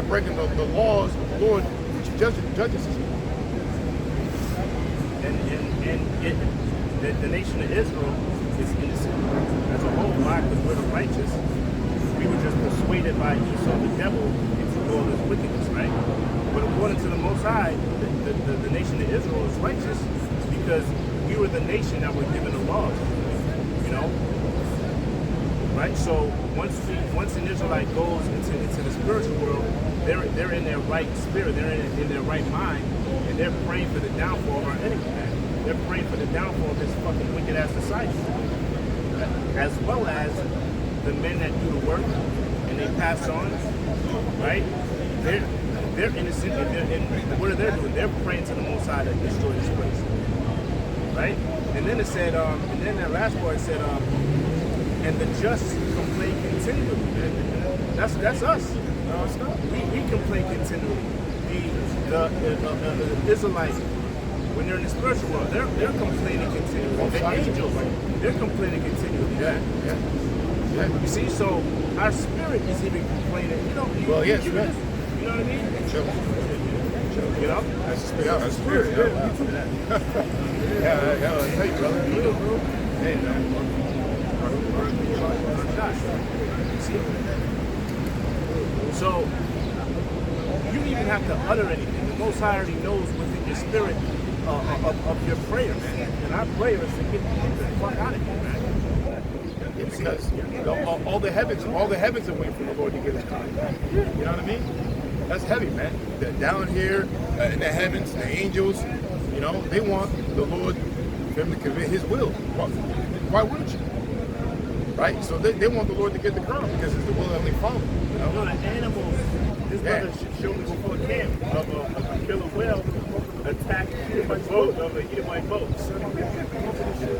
breaking the laws of the Lord, which judges us. And the nation of Israel is innocent as a whole. Why? Because we're the righteous. We were just persuaded by Esau the devil into all this wickedness, right? But according to the Most High, the nation of Israel is righteous because we were the nation that were given the laws. You know? Right? So once an Israelite goes into the spiritual world, they're in their right spirit, they're in their right mind, and they're praying for the downfall of our enemy, man. They're praying for the downfall of this fucking wicked ass society. As well as the men that do the work and they pass on, right? They're innocent, and what are they doing? They're praying to the Most High to destroy this place, right? And then it said, and then that last part said, and the just complain continually. That's us. No, it's not. We complain continually. The Israelites, when they're in the spiritual world, they're complaining continually. The angels, they're complaining continually. Yeah. You see, so our spirit is even complaining. You know, you know what I mean? Sure. You know? That's the spirit. Yeah, I tell you, brother. Hey, man. So you don't even have to utter anything. The Most High already knows within your spirit of your prayer, man. And our prayer is to get the fuck out of here, man. Because all the heavens are waiting for the Lord to get his time. You know what I mean? That's heavy, man. Down here in the heavens, the angels, you know, they want the Lord for him to commit his will. Why wouldn't you? Right? So they want the Lord to get the crown because it's the will of the Father. You know? The animals, this brother showed me before camp of a killer whale attack the boat of the Edomite boat.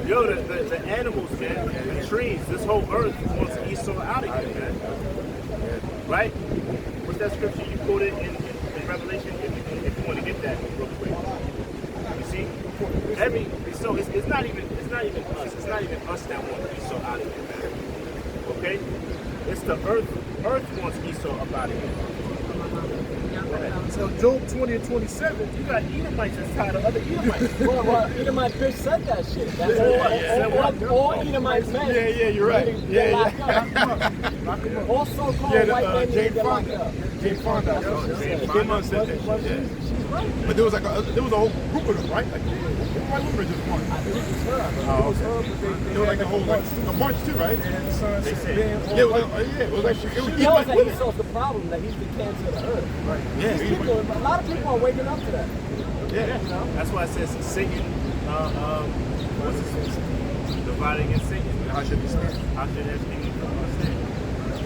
Yo, the animals, man, the trees, this whole earth wants Esau out of here, man. Right? What's that scripture you quoted in Revelation? If you want to get that real quick. You see? So it's not even us. It's not even us that want Esau out of here, man. Okay? It's the earth. Earth wants Esau up out of here. So Job 20 and 27. You got Edomites inside of other Edomites. Well, Edomite bitch said that shit. That's all Edomite men. Yeah, you're right. Get locked up. All so-called white men need to get locked up. Jane Fonda. Jane Fonda said that shit, yeah. But there was a whole group of them, right? Like, why was just one? I think it's her. Oh, okay. There was like a whole a march too, right? And the son They said, said- "Damn, Yeah, it was like She knows that Esau's the problem, that he's the cancer of the earth. right." Yeah, These people, a lot of people are waking up to that. yeah. That's why it says Satan, what's it say? Divided against Satan. How should we stand? How should that thing stand?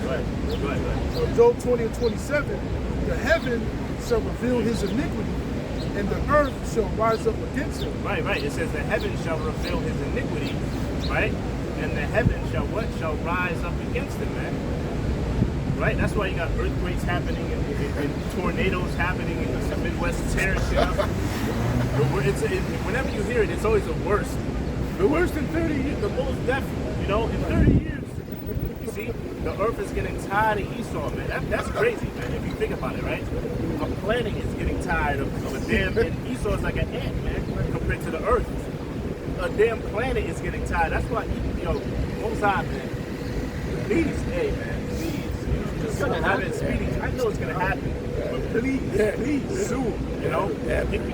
Go ahead. So Job 20 and 27, the heaven shall reveal his iniquity, and the earth shall rise up against him. Right. It says the heaven shall reveal his iniquity, right? And the heaven shall what? Shall rise up against him, man. Right? That's why you got earthquakes happening and tornadoes happening and the Midwest tearing shit up. Whenever you hear it, it's always the worst. The worst in 30 years, the most death, in 30 years. You see, the earth is getting tired of Esau, man. That's crazy, man, if you think about it, right? A planet is getting tired of a damn, and Esau is like an ant, man, compared to the earth. A damn planet is getting tired. That's why, most high, man. Please, hey, man, please. Just have it speeding. I know it's gonna happen, but please, soon. Get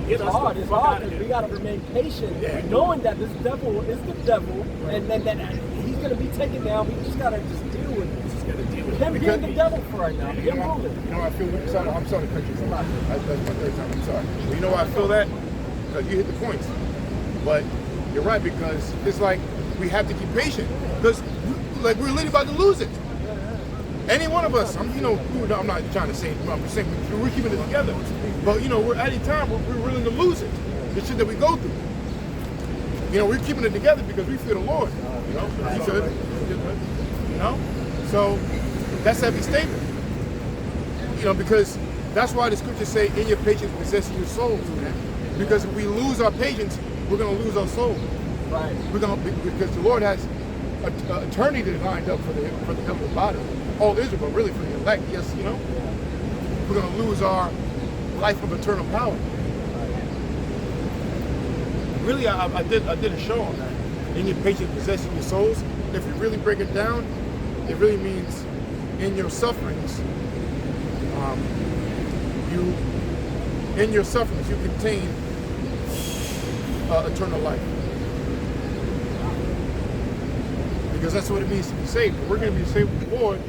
It's us hard. the It's fuck hard out of because we here. got to remain patient, knowing that this devil is the devil, and that he's going to be taken down. We just got to deal with it. Just gotta deal with Him it. being the devil for right now. Him ruling. I feel. I'm sorry to cut you off. That's my third time. I'm sorry. But you know why I feel that? Because you hit the points. But you're right, because it's like we have to keep patient. Because we're literally about to lose it. Any one of us, I'm not trying to say, I'm saying we're keeping it together. But we're at a time where we're willing to lose it. The shit that we go through. We're keeping it together because we fear the Lord. He should. So that's heavy statement. Because that's why the scriptures say, in your patience possess your souls, man. Because if we lose our patience, we're gonna lose our soul. Right. Because the Lord has eternity lined up for the heavenly body. All Israel, but really for the elect, yes, we're gonna lose our life of eternal power. Really, I did a show on that. In your patience possessing your souls. If you really break it down, it really means in your sufferings, you contain eternal life. Because that's what it means to be saved. If we're going to be saved with the Lord,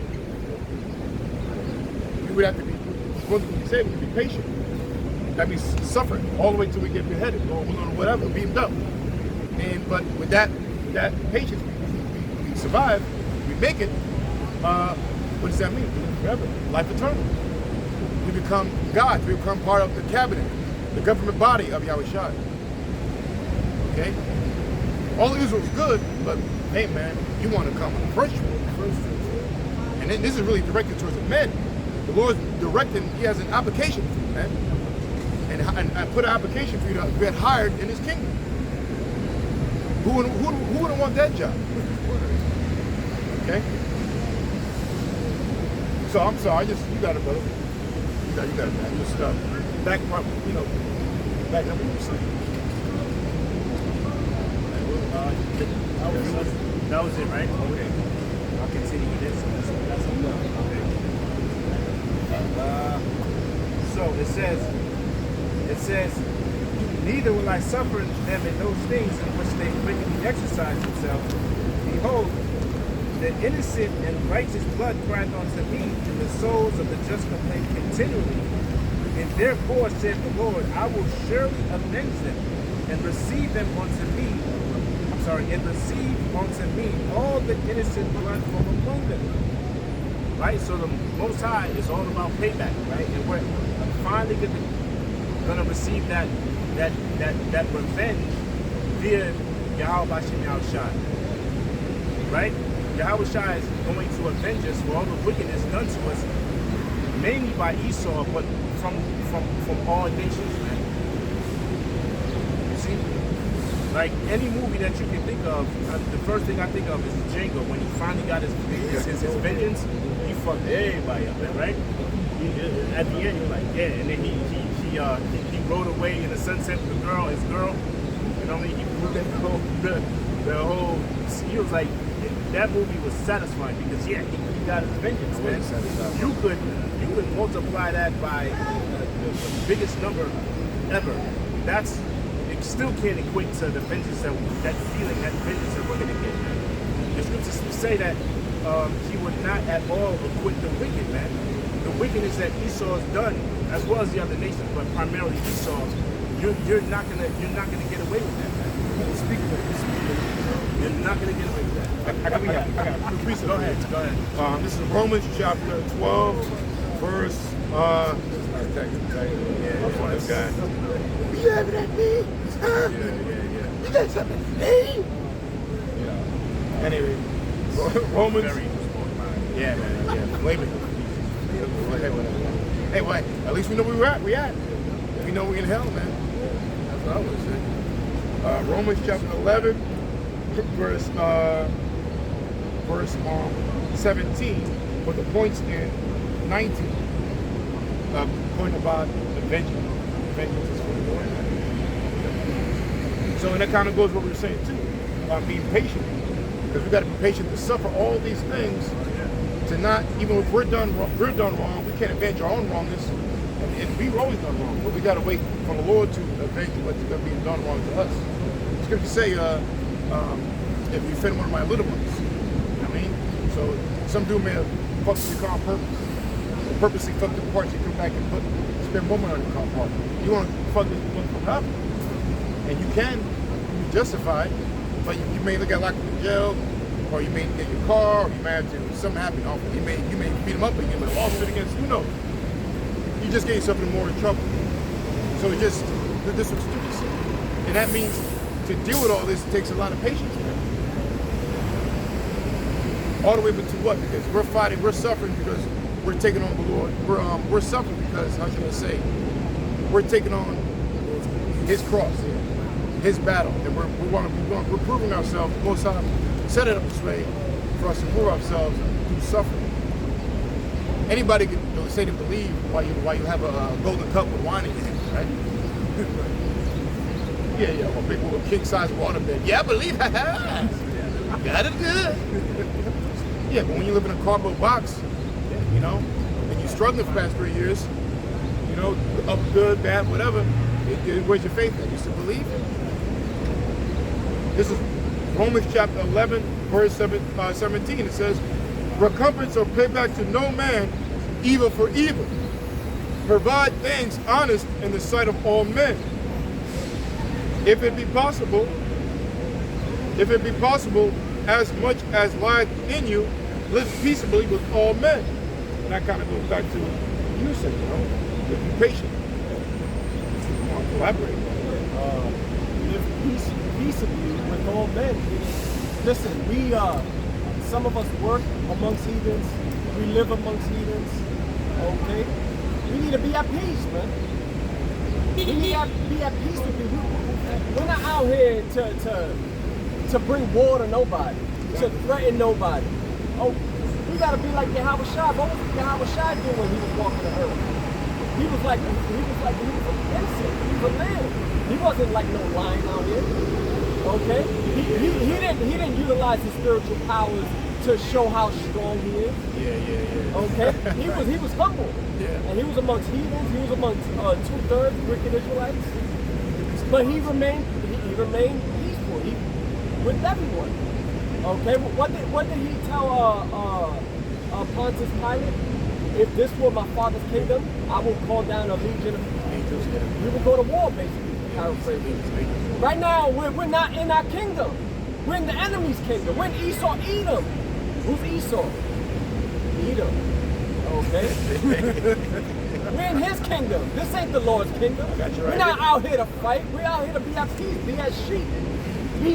we would have to be, to be saved, we have to be patient. That means suffering all the way till we get beheaded or whatever, beamed up. But with that patience, we survive, we make it. What does that mean? We live forever, life eternal. We become gods. We become part of the cabinet, the government body of Yahushua. Okay? All Israel's good, but hey, man, you want to come first. And then this is really directed towards the men. The Lord's directing. He has an application for you, man, and put an application for you to get hired in His kingdom. Who wouldn't want that job? Okay. So I'm sorry. You got it, brother. You got it, man. Just back up what you're saying. That was it, right? Okay. I'll continue with this. That's enough. Okay. So it says, neither will I suffer them in those things in which they wickedly exercise themselves. Behold, the innocent and righteous blood crieth unto me, and the souls of the just complain continually. And therefore, said the Lord, I will surely avenge them, and receive them unto me. And receive unto me all the innocent blood from among them. Right? So the Most High is all about payback, right? And we're finally going to receive that that revenge via Yahweh Hashem Yahushai. Right? Yahweh Shai is going to avenge us for all the wickedness done to us, mainly by Esau, but from all nations, man. You see? Like any movie that you can think of, the first thing I think of is Django. When he finally got his vengeance, he fucked everybody up, man, right? At the end, you're like, yeah, and then he rode away in the sunset with his girl. You know what I mean? He blew the whole. He was like, that movie was satisfying because he got his vengeance, man. You could multiply that by the biggest number ever. It still can't equate to the vengeance that feeling, that vengeance that we're gonna get, man. The scriptures say that he would not at all acquit the wicked, man. The wickedness that Esau has done, as well as the other nations, but primarily Esau, you're not gonna get away with that, man. You're not gonna get away with that. I got Go ahead. This is Romans chapter 12, verse. This guy. You laughing at me? Huh? You got something to say? Anyway, Romans. Yeah, man. Yeah, wait a minute. Hey, wait. At least we know where we're at. We know we're in hell, man. That's what I would say. Romans chapter 11, verse 17, but the points in 19, point about the vengeance. Vengeance is for the Lord. So, and that kind of goes what we were saying too, about being patient, because we got to be patient to suffer all these things, to not, even if we're done wrong, we can't avenge our own wrongness, and we've always done wrong, but we got to wait for the Lord to avenge what's being done wrong to us. Scripture say, if you offend one of my little ones, I mean, so some dude may have fucked your car on purpose, or purposely fucked the parts, you come back and spend more money on your car part. You want to fuck this one up, and you can justify it, but you may get locked in jail, or you may get your car, or you may have to, something happen, you may beat him up and get a lawsuit against, who knows? You just get yourself in more trouble. So this is what Scripture says. And that means to deal with all this takes a lot of patience, man. All the way to what? Because we're fighting, we're suffering because we're taking on the Lord. We're suffering because, how should I say, we're taking on His cross, His battle, and we're proving ourselves. Most time, set it up this way for us to prove ourselves through suffering. Anybody can say they believe while you have a golden cup with wine in your hand, right? Yeah, a big king-size waterbed. Yeah, I believe. Got it good. Yeah, but when you live in a cardboard box, and you're struggling for the past 3 years, up good, bad, whatever, where's your faith at? You still believe? This is Romans chapter 11, verse 17. It says, recompense or payback to no man, evil for evil. Provide things honest in the sight of all men. If it be possible, as much as lieth in you, live peaceably with all men. And that kind of goes back to what you said, be patient. Come on, collaborate. Live peaceably with all men. Listen, some of us work amongst heathens. We live amongst heathens. Okay? We need to be at peace, man. We need to be at peace with people. We're not out here to bring war to nobody, to threaten nobody. Oh, we gotta be like Yahweh Shai. What was Yahweh Shai doing when he was walking the earth? He was innocent. He was a lamb. He wasn't like no lion out here. Okay? He didn't utilize his spiritual powers to show how strong he is. Yeah. Okay? He was humble. Yeah. And he was amongst heathens, he was amongst 2/3 wicked Israelites. But he remained peaceful with everyone. Okay? What did he tell Pontius Pilate? If this were my father's kingdom, I will call down a legion of angels. We will go to war, basically. Paraphrasing. Right now, we're not in our kingdom. We're in the enemy's kingdm. We're in Esau, Edom. Who's Esau? Edom. Okay. We're in his kingdom. This ain't the Lord's kingdom. Got you right. We're not out here to fight. We're out here to be at peace, be as sheep. Be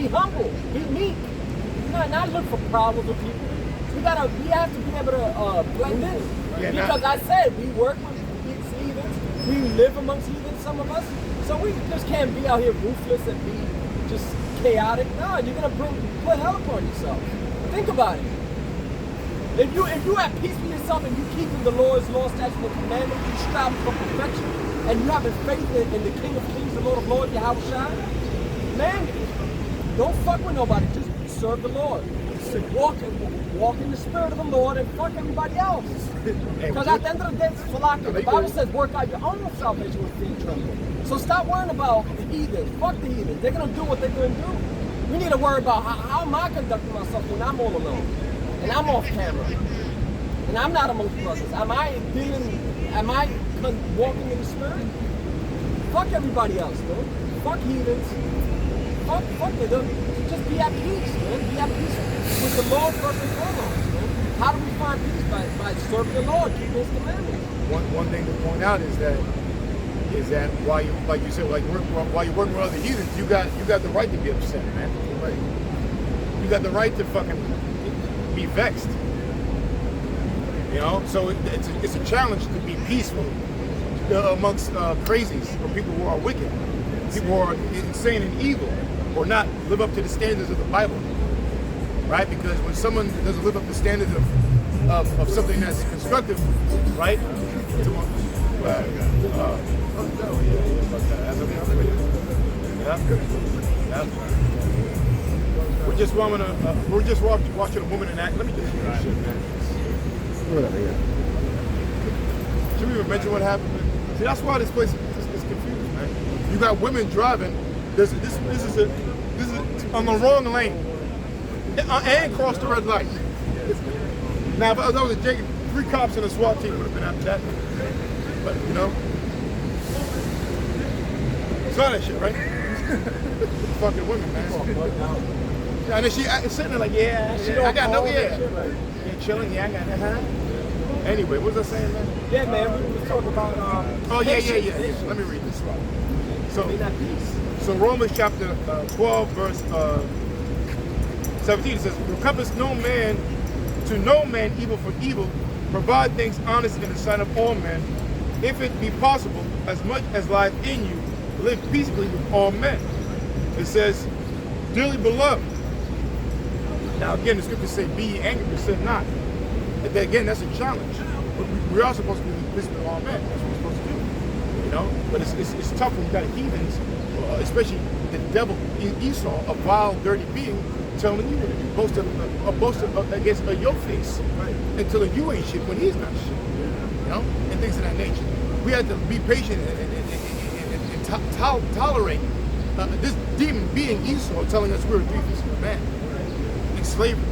humble, be meek. Not look for problems with people. We have to be able to blend in. Yeah, because I said we work with heathens, we live amongst heathens, some of us. So we just can't be out here ruthless and be just chaotic. No, you're gonna put hell upon yourself. Think about it. If you at peace with yourself and you keeping the Lord's law, statutes, and commandments, you strive for perfection, and you having faith in the King of Kings, the Lord of Lords, Yahweh Shai, man, don't fuck with nobody. Just serve the Lord. Walk in the spirit of the Lord and fuck everybody else. Because at the end of the day, it's philosophy. The Bible says work out your own salvation with fear and trembling. So stop worrying about the heathens. Fuck the heathens. They're gonna do what they're gonna do. We need to worry about how am I conducting myself when I'm all alone and I'm off camera and I'm not amongst brothers. Am I walking in the spirit? Fuck everybody else, dude. Fuck heathens. Fuck it, dude. Just be at peace, man. Be at peace with the Lord first and foremost, man. How do we find peace? By serving the Lord, keeping His commandments. One thing to point out is that while you, like you said, while you're working with other heathens, you got the right to be upset, man. You got the right to fucking be vexed. You know, so it's a challenge to be peaceful amongst crazies or people who are wicked, people who are insane and evil, or not live up to the standards of the Bible, right? Because when someone doesn't live up to the standards of something that's constructive, right? We're just watching a woman in act. Let me just hear this shit, man. Should we even mention what happened? See, that's why this place is confused, man. You got women driving. This is on the wrong lane and cross the red light. Now, if I was a Jacob, 3 cops and a SWAT team would have been after that. But you know, saw that shit, right? Fucking women, man. And then she sitting there like, I got no, yeah, chilling, I got that. Anyway, what was I saying, man? Yeah, man, we were talking about. Oh yeah. Let me read this one. So Romans chapter 12, verse 17, it says, "Recompense no man evil for evil, provide things honest in the sight of all men. If it be possible, as much as lieth in you, live peaceably with all men." It says, "Dearly beloved." Now again, the scriptures say, "Be ye angry, but sin not." And again, that's a challenge. But we are supposed to be peaceable with all men. That's what we're supposed to do. You know, but it's tough when you got heathens, especially the devil Esau, a vile, dirty being, telling you what to do, boasting against your face, right? And telling you ain't shit when he's not shit. You know, and things of that nature. We have to be patient and tolerate this demon being Esau telling us we're a thief of man in slavery.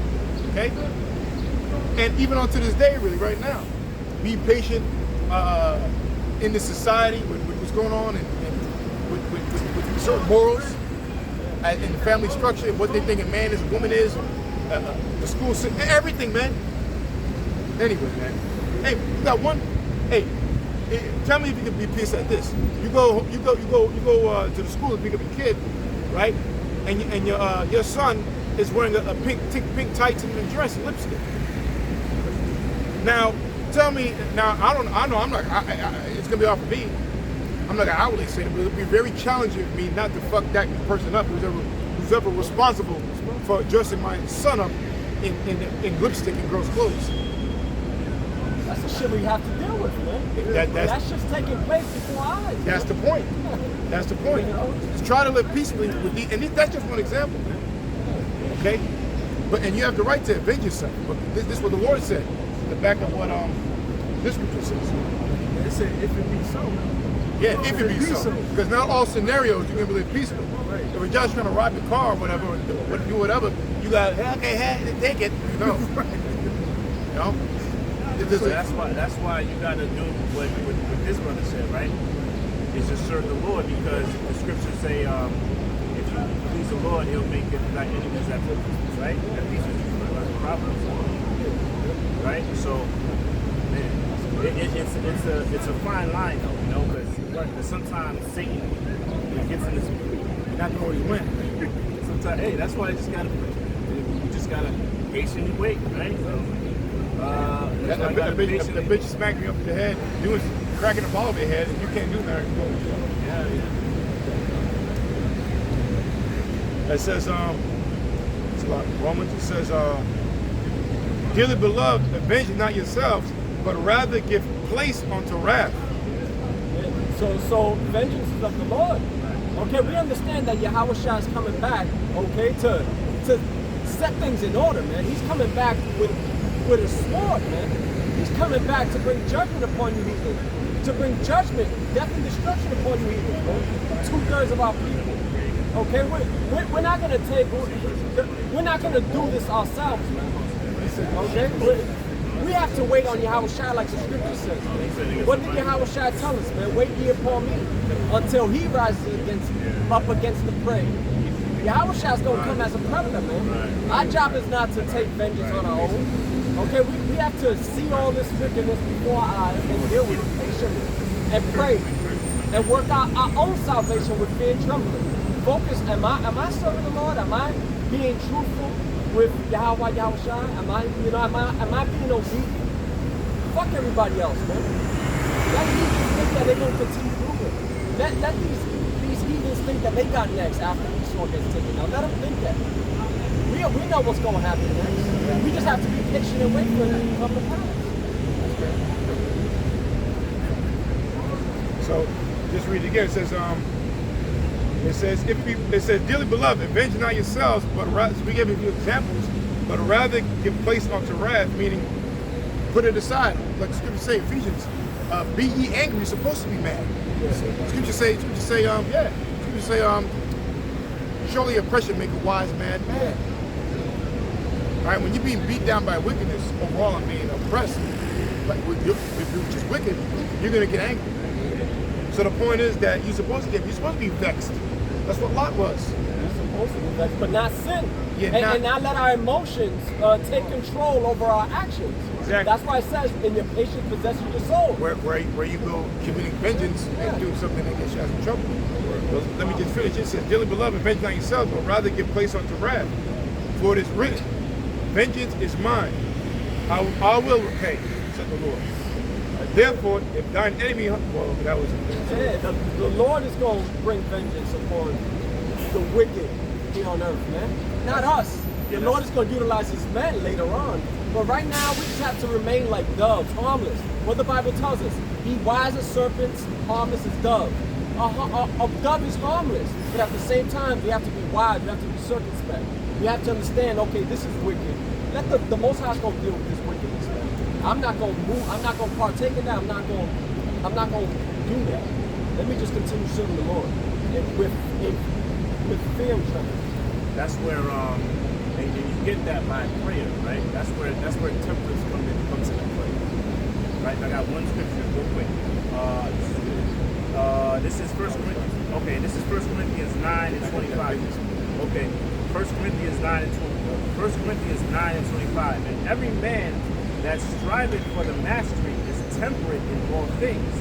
Okay, and even on to this day, really, right now, be patient in this society with what's going on and with certain morals and the family structure and what they think a man is, a woman is, the school system, everything, man. Anyway, man. Hey, you got one. Hey, tell me if you can be pissed at this. You go to the school to pick up your kid, right? And your son is wearing a pink tights and a dress and lipstick. Now, tell me. Now, I know. I'm not. It's gonna be off of me. I'm not gonna outwardly say it, but it'll be very challenging for me not to fuck that person up who's ever responsible for dressing my son up in lipstick and girls' clothes. That's the shit we have to deal with, man. That's just taking place before our eyes. That's the point. That's the point. Just try to live peacefully with and that's just one example, man. Okay? And you have the right to avenge yourself. But this is what the Lord said. The back of what this scripture says. It said, if it be so. Yeah, if it be so. Because not all scenarios you're gonna live peaceful. Right. If we're just trying to rob your car or whatever, or do whatever, you got take it. No. You know? So that's why you gotta do what this brother said, right? Is just serve the Lord, because the scriptures say if you please the Lord, He'll make it like enemies at peace, right? At peace with you, Proverbs, right? So, man, It's a fine line though, you know, because sometimes Satan gets in this. You're not gonna always win. Sometimes, hey, that's why you just gotta patiently wait, right? So, the bitch smacked me up in the head, doing cracking the ball over your head, and you can't do nothing. Yeah. It says, it's like Romans. It says, dearly beloved, avenge not yourselves, but rather give place unto wrath. So vengeance is of the Lord. Okay, we understand that Yahweh Shah is coming back, okay, to set things in order, man. He's coming back with a sword, man. He's coming back to bring judgment upon you heathen. To bring judgment, death and destruction upon you heathen, bro. 2/3 of our people. Okay, we're not gonna do this ourselves, man. Okay? We have to wait on Yahweh Shai like the scripture says. Man. What did Yahweh Shai tell us, man? Wait ye upon me until he rises up against the prey. Yahweh Shai is going to come as a predator, man. Our job is not to take vengeance on our own. Okay, we have to see all this wickedness before our eyes and deal with it patiently and pray and work out our own salvation with fear and trembling. Focus, am I serving the Lord? Am I being truthful with Yahweh Shai? Am I being obedient? Fuck everybody else, man. Let heathens think that they're going to continue moving. Let these heathens think that they got next after Esau gets taken out. Let them think that. We know what's going to happen next. We just have to be patient and wait for it to come to pass. So, just read it again. It says, dearly beloved, avenge not yourselves, but rather, we give you examples, but rather give place unto wrath, meaning put it aside. Like the scripture say, Ephesians, be ye angry, you're supposed to be mad. Scripture say, surely oppression make a wise man mad. All right, when you're being beat down by wickedness, overall, and being oppressed, like if you're just wicked, you're gonna get angry. So the point is that you're supposed to be vexed. That's what Lot was. You're supposed to be vexed, but not sin. Yeah, and not let our emotions take control over our actions. Exactly. That's why it says, in your patience possess your soul. Where you go committing vengeance and doing something that gets you out of trouble. Well, let me just finish. It says, dearly beloved, avenge not yourselves, but rather give place unto wrath. For it is written, vengeance is mine. I will repay, said the Lord. Therefore, if thine enemy, well, that was the Lord is going to bring vengeance upon the wicked here on earth, man. Not us. The Lord is going to utilize his men later on. But right now, we just have to remain like doves, harmless. What the Bible tells us, be wise as serpents, harmless as doves. A dove is harmless, but at the same time, we have to be wise. We have to be circumspect. We have to understand, okay, this is wicked. Let the Most High go deal with this wickedness, man. I'm not going to move. I'm not going to partake in that. I'm not going to do that. Let me just continue serving the Lord with fear and trembling. That's where and you get that by prayer, right? That's where temperance comes into play, right? I got one scripture real quick. This is 1 Corinthians. Okay, this is 1 Corinthians 9 and 25. Okay, 1 Corinthians 9 and 25. And every man that striveth for the mastery is temperate in all things.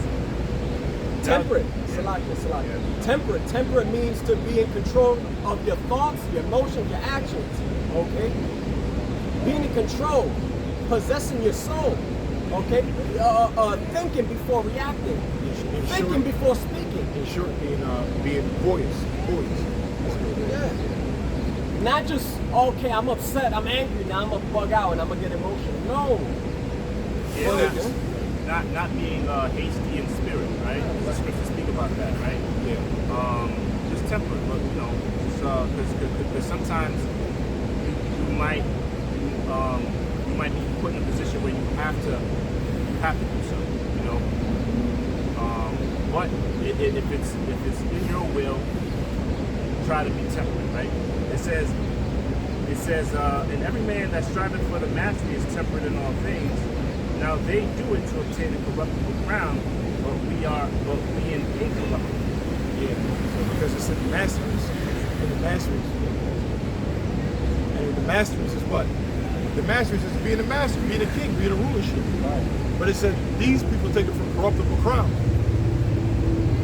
Temperate. Salakia. Temperate means to be in control of your thoughts, your emotions, your actions. Okay? Being in control, possessing your soul. Okay? Thinking before reacting. Thinking before speaking. In short, being poised. Yeah. Not just, okay, I'm upset, I'm angry, now I'm going to bug out and I'm going to get emotional. No. Yeah, not being hasty in spirit, right? The scriptures speak about that, right? Yeah. Just temperate, but because sometimes you might be put in a position where you have to do something, you know. But if it's in your will, try to be temperate, right? It says, and every man that striveth for the mastery is temperate in all things. Now they do it to obtain a corruptible crown, but we in incorruptible. Yeah. So because it's in the masteries. And the masteries is what? The masteries is being a master, being a king, being a rulership. Right. But it said these people take it from corruptible crown.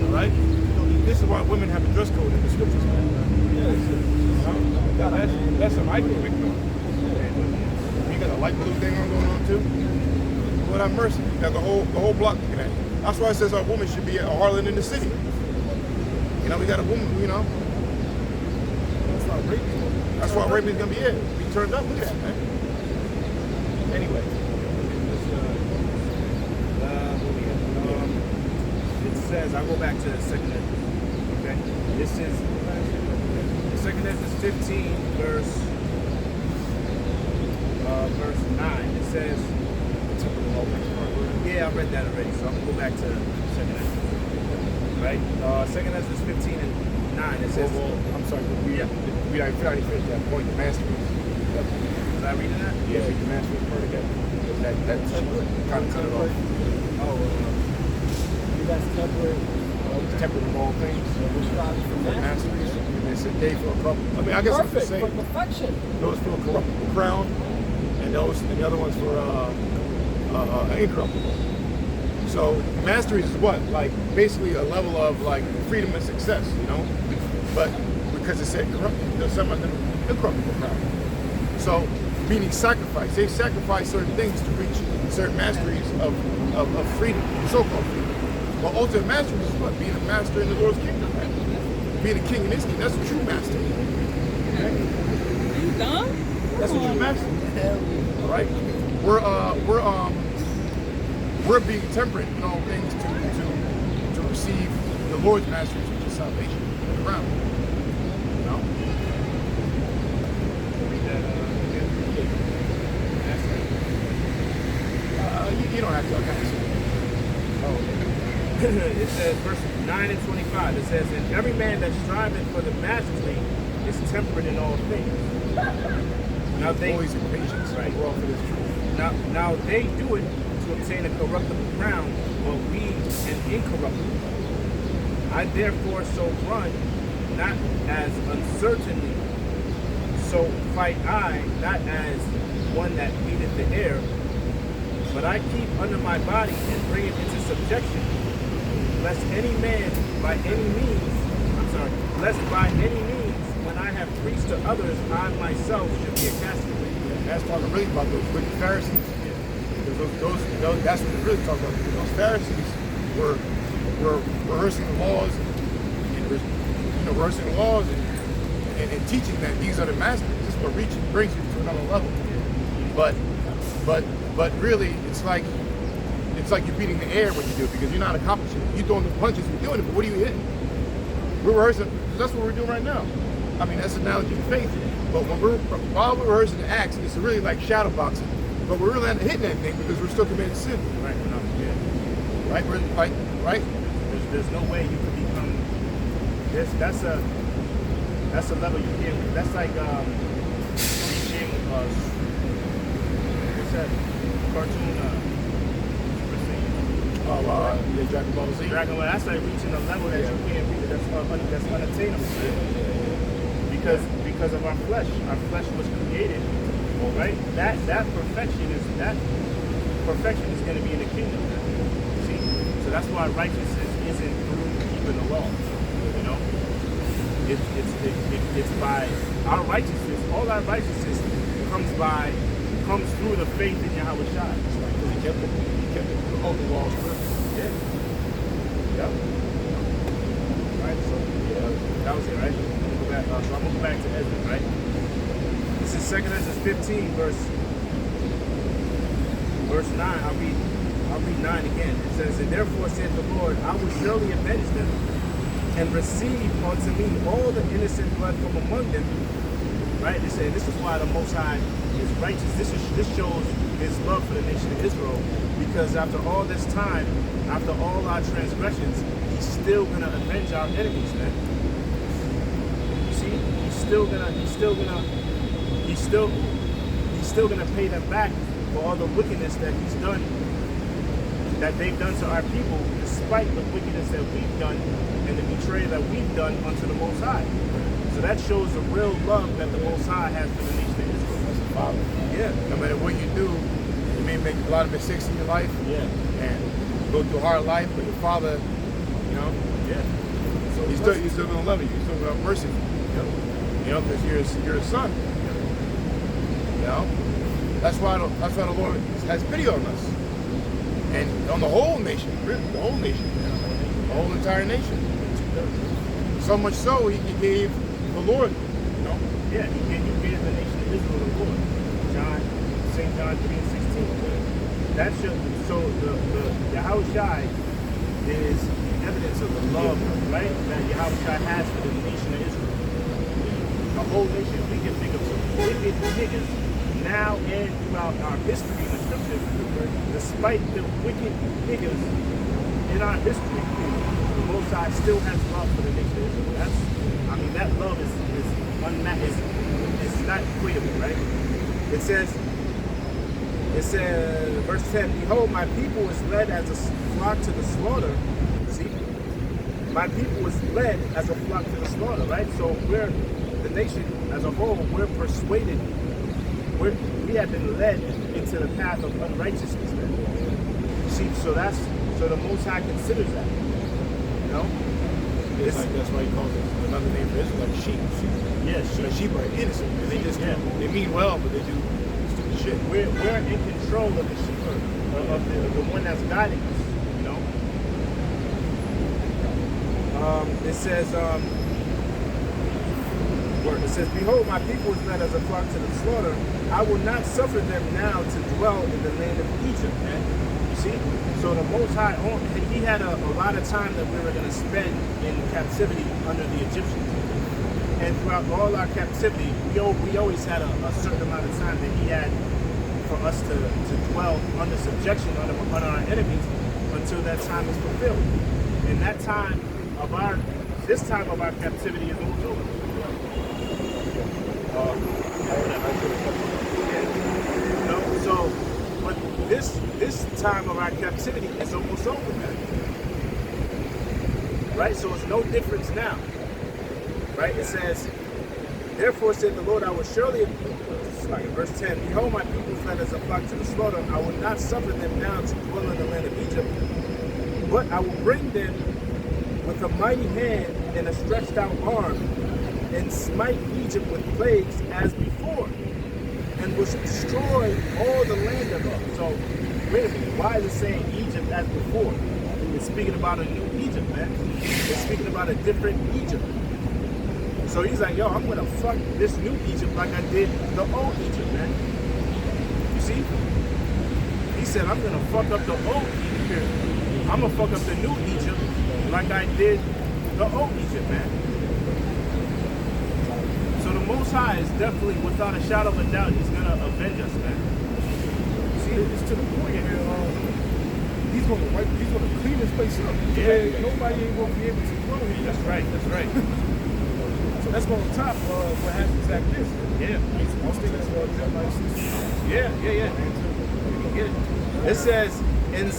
All right? This is why women have a dress code in the scriptures, man. That's something I can ignore. You got a light blue thing going on too? Lord have mercy. You got the whole block looking at you. That's why it says our woman should be a harlot in the city. You know, we got a woman, you know. That's not rape. That's why rape is gonna be it. Be turned up. Look at that, man. Anyway. It says, I'll go back to the second Ezra. Okay? This is the second Ezra 15, verse 9. It says, yeah, I read that already, so I'm gonna go back to second Ezra. Right? Second Ezra 15 and 9. It says, I'm sorry, but we already finished that point, the mastery. was I reading that? Yeah, read the mastery part again. That kind of cut it off. That's temporary. Temperate in all things. We're striving for mastery. Masteries. And it's a day for a couple. I mean, I guess I'm Perfect, just saying. for perfection. Those for a corruptible crown, and the other ones for incorruptible. So masteries is what? Like basically a level of like freedom and success, you know? But because it said corruptible, there's some incorruptible crown. So meaning sacrifice. They sacrifice certain things to reach certain masteries of freedom, so-called freedom. Well, ultimate mastery is what? Being a master in the Lord's kingdom, right? Being a king in his kingdom. That's a true master. Okay? You dumb? That's a true master. All right? We're being temperate in all things to receive the Lord's masteries, which is salvation, the crown. You know? You don't have to. I kind of see it. It says, verse 9 and 25, it says, and every man that striveth for the mastery is temperate in all things. Now they Always in patience, right. We're all for this truth. Now they do it to obtain a corruptible crown, but we an incorruptible. I therefore so run, not as uncertainly, so fight I, not as one that beateth the air, but I keep under my body and bring it into subjection, lest any man by any means, lest by any means, when I have preached to others, I myself should be a castaway. That's talking really about those wicked Pharisees. Because that's what they're really talking about. Because those Pharisees were rehearsing the laws and teaching that these are the masters. This is what brings you to another level. But really, it's like you're beating the air when you do it because you're not accomplishing it. You're throwing the punches, you're doing it, but what are you hitting? We're rehearsing. That's what we're doing right now. I mean, that's an analogy of faith. But while we're rehearsing the acts, it's really like shadow boxing. But we're really not hitting anything because we're still committing sin. Right, no, yeah. Right? Right? There's no way you can become this. That's a level you can't. That's like reaching. What's that cartoon? Yeah, Dragon Ball Z. Dragon Ball. That's like reaching a level that you can't reach. That's unattainable. Because of our flesh. Our flesh was created. Right? That perfection is going to be in the kingdom. See? So that's why righteousness isn't through keeping the law. You know? It's by our righteousness. All our righteousness comes through the faith in Yahweh Shai. Because he kept all the laws first. Yeah. Yep. Right. So that was it, right? I'm gonna go back. So I'm gonna go back to Ezra, right? This is 2 Ezra 15, verse 9. I'll read 9 again. It says, and therefore said the Lord, I will surely avenge them and receive unto me all the innocent blood from among them. Right? They say this is why the Most High is righteous. This shows his love for the nation of Israel, because after all this time, after all our transgressions, he's still gonna avenge our enemies, man. You see, he's still gonna pay them back for all the wickedness that he's done, that they've done to our people, despite the wickedness that we've done and the betrayal that we've done unto the Most High. So that shows the real love that the Most High has for the nation of Israel. As a father. Yeah. No matter what you do, may make a lot of mistakes in your life. Yeah. And go through a hard life, but your father, you know, Yeah. So he's still gonna love you. He's still gonna have mercy. You know, because you're a son. You know, that's why the Lord has pity on us, and on the whole nation, really, the whole nation, the whole entire nation. So much so, he gave the Lord. You know, yeah, he gave the nation of Israel the Lord. St. John 3:16. That should so the Yahushai is evidence of the love, right, that Yahushua has for the nation of Israel. The whole nation. We can think of some wicked niggas now and throughout our history in the scriptures. Despite the wicked niggas in our history, the Most High still has love for the nation of Israel. That love is unmatched. It's not equatable, right? It says, verse 10, behold, my people is led as a flock to the slaughter. See? My people is led as a flock to the slaughter, right? So we're, the nation as a whole, we're persuaded, we have been led into the path of unrighteousness, man. See, so the Most High considers that, you know? that's why he calls it another name for Israel, like sheep. Yeah, sheep. Sheep are innocent, and they mean well, but they do stupid shit. We're in control of the sheep, of the one that's guiding us, you know? It says, behold, my people is led as a flock to the slaughter. I will not suffer them now to dwell in the land of Egypt, man. You see? So the Most High, he had a lot of time that we were going to spend in captivity under the Egyptians. And throughout all our captivity, we always had a certain amount of time that he had for us to dwell under subjection on our enemies until that time is fulfilled. And that time of this time of our captivity is almost over. So, but this time of our captivity is almost over, man. Right? So it's no difference now. Right? It says, therefore said the Lord, I will surely, it's like in verse 10, behold, my people fled as a flock to the slaughter. I will not suffer them now to dwell in the land of Egypt, but I will bring them with a mighty hand and a stretched out arm, and smite Egypt with plagues as before, and will destroy all the land thereof. So, wait a minute, why is it saying Egypt as before? It's speaking about a new Egypt, man. It's speaking about a different Egypt. So he's like, yo, I'm gonna fuck this new Egypt like I did the old Egypt, man. You see? He said, I'm gonna fuck up the old Egypt. I'm gonna fuck up the new Egypt like I did the old Egypt, man. So the Most High is definitely, without a shadow of a doubt, he's gonna avenge us, man. See, it's to the point where he's gonna clean this place up. Yeah. Nobody ain't gonna be able to dwell here. That's right, that's right. So that's gonna top what happens like this. Yeah. I was thinking about Jeremiah 16. Yeah. Get it. It says, and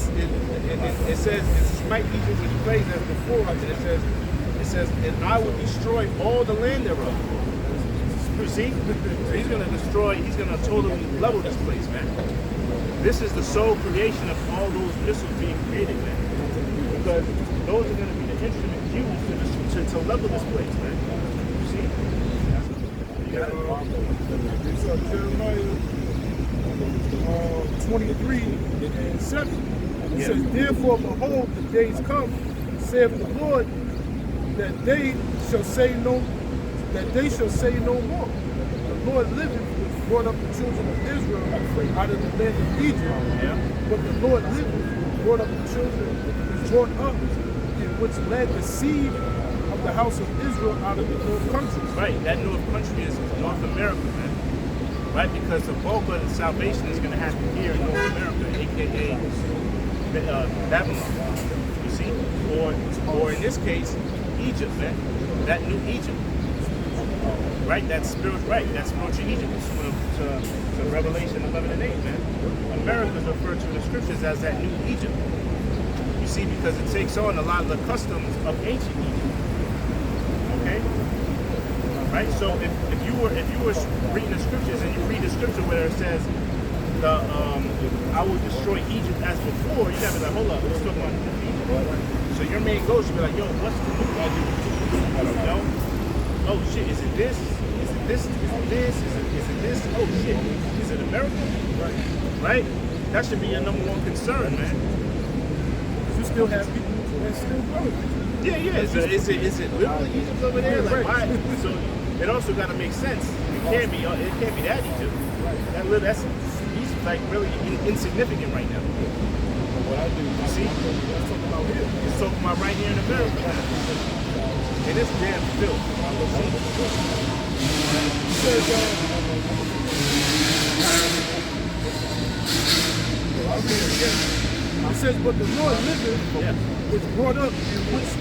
smite Egypt with plagues as before. And it says, and I will destroy all the land thereof. You see? So he's gonna totally level this place, man. This is the sole creation of all those missiles being created, man. Because those are gonna be the instruments used to level this place, man. You see? You got it. It's Jeremiah 23 and 7. It says, therefore, behold, the days come, saith the Lord, that they shall say no more. The Lord liveth, which brought up the children of Israel out of the land of Egypt. But the Lord liveth, brought up the children, is brought up, in which led the seed of the house of Israel out of the north country. Right, that north country is North America, man. Right, because the bulk of the salvation is going to happen here in North America, aka Babylon. You see, or in this case, Egypt, man. That new Egypt. Right, that's spiritual Egypt. To Revelation 11 and 8, man. America is referred to in the scriptures as that new Egypt. You see, because it takes on a lot of the customs of ancient Egypt. Okay? Right? So if you were reading the scriptures and you read the scripture where it says I will destroy Egypt as before, you gotta be like, hold up, let's talk about Egypt. So your main goal should be like, yo, what's the new Egypt? I don't know. Oh shit, is it this? Is it this? Is it this? Is it this? Oh shit, is it America? Right? That should be your number one concern, man. You still have people that still growing. Yeah. Is it literally Egypt over there? Like why? So it also got to make sense. It can't be that Egypt. He's like really insignificant right now. What I do, you see, let's talk about here. He's talking about right here in America, and it's damn filth. It says, but the Lord liveth, which brought up and which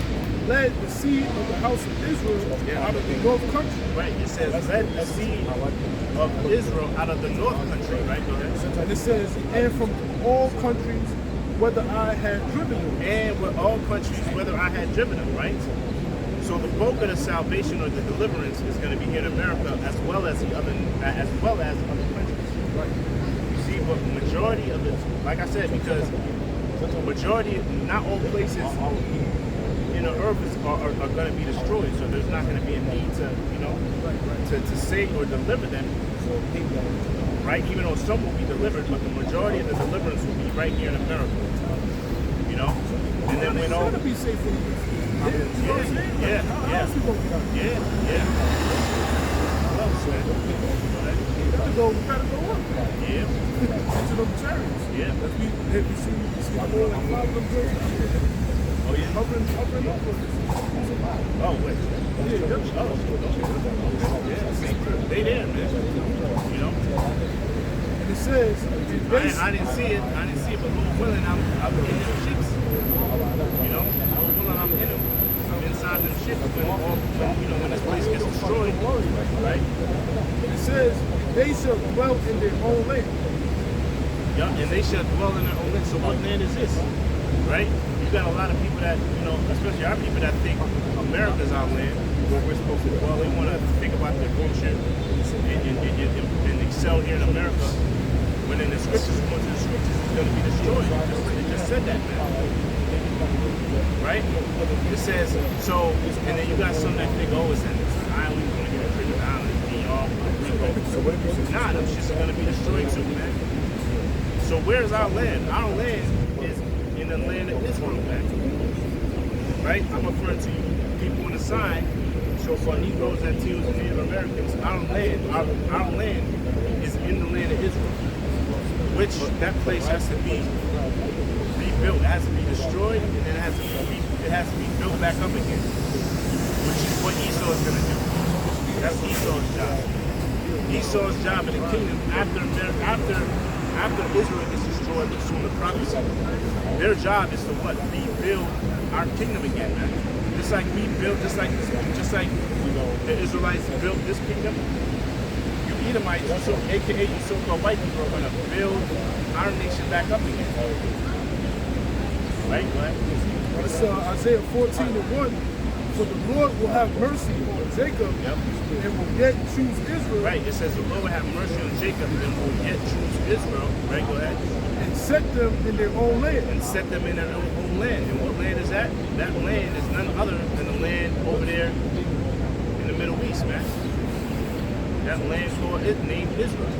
led the seed of the house of Israel out of the north country. Right, it says, led the seed of Israel out of the north country, right? Go ahead. And it says, and from all countries, whether I had driven them. And with all countries, whether I had driven them, right? So the bulk of the salvation or the deliverance is going to be here in America as well as other countries. Right. You see, but majority of it, like I said, because majority, not all places in the earth are going to be destroyed. So there's not going to be a need to, to save or deliver them. Right? Even though some will be delivered, but the majority of the deliverance will be right here in America. And then when all it's gonna be safe for you. Yeah. We gotta go up. Yeah. To them chariots. Yeah. You see the whole five of them girls. Oh yeah. Hovering up. Oh wait. They there, man. And it says, I didn't see it. But Lord willing, I'm in them ships. Lord willing, I'm in them. I'm inside them ships when this place gets destroyed. Right? It says, they shall dwell in their own land. Yeah, and they shall dwell in their own land. So what land is this? Right? You got a lot of people that, especially our people that think America's our land, where we're supposed to dwell. They want to think about their future and excel here in America. When in the scriptures, going to the scriptures, it's going to be destroyed. It just said that, man. Right? It says, so, and then you got some that think, oh, it's an island, we're going to get rid of the island, nah, them shits are going to be destroyed too, man. So where's our land? Our land is in the land of Israel, man. Right? I'm referring to you people on the side. So for Negroes, Latinos, and Native Americans, our land is in the land of Israel. Which that place has to be rebuilt, it has to be destroyed, and then it has to be built back up again. Which is what Esau is going to do. That's Esau's job. Esau's job in the kingdom after Israel gets destroyed, which is from the prophecy. Their job is to what? Rebuild our kingdom again, man. Just like the Israelites built this kingdom. You Edomites, aka you so-called white people, are going to build our nation back up again. Right? It's Isaiah 14:1. For the Lord will have mercy on Jacob and will yet choose Israel. Right, it says the Lord will have mercy on Jacob and will yet choose Israel. Right, go ahead. And set them in their own land. And set them in their own land. And what land is that? That land is none other than the land over there in the Middle East, man. That land named Israel.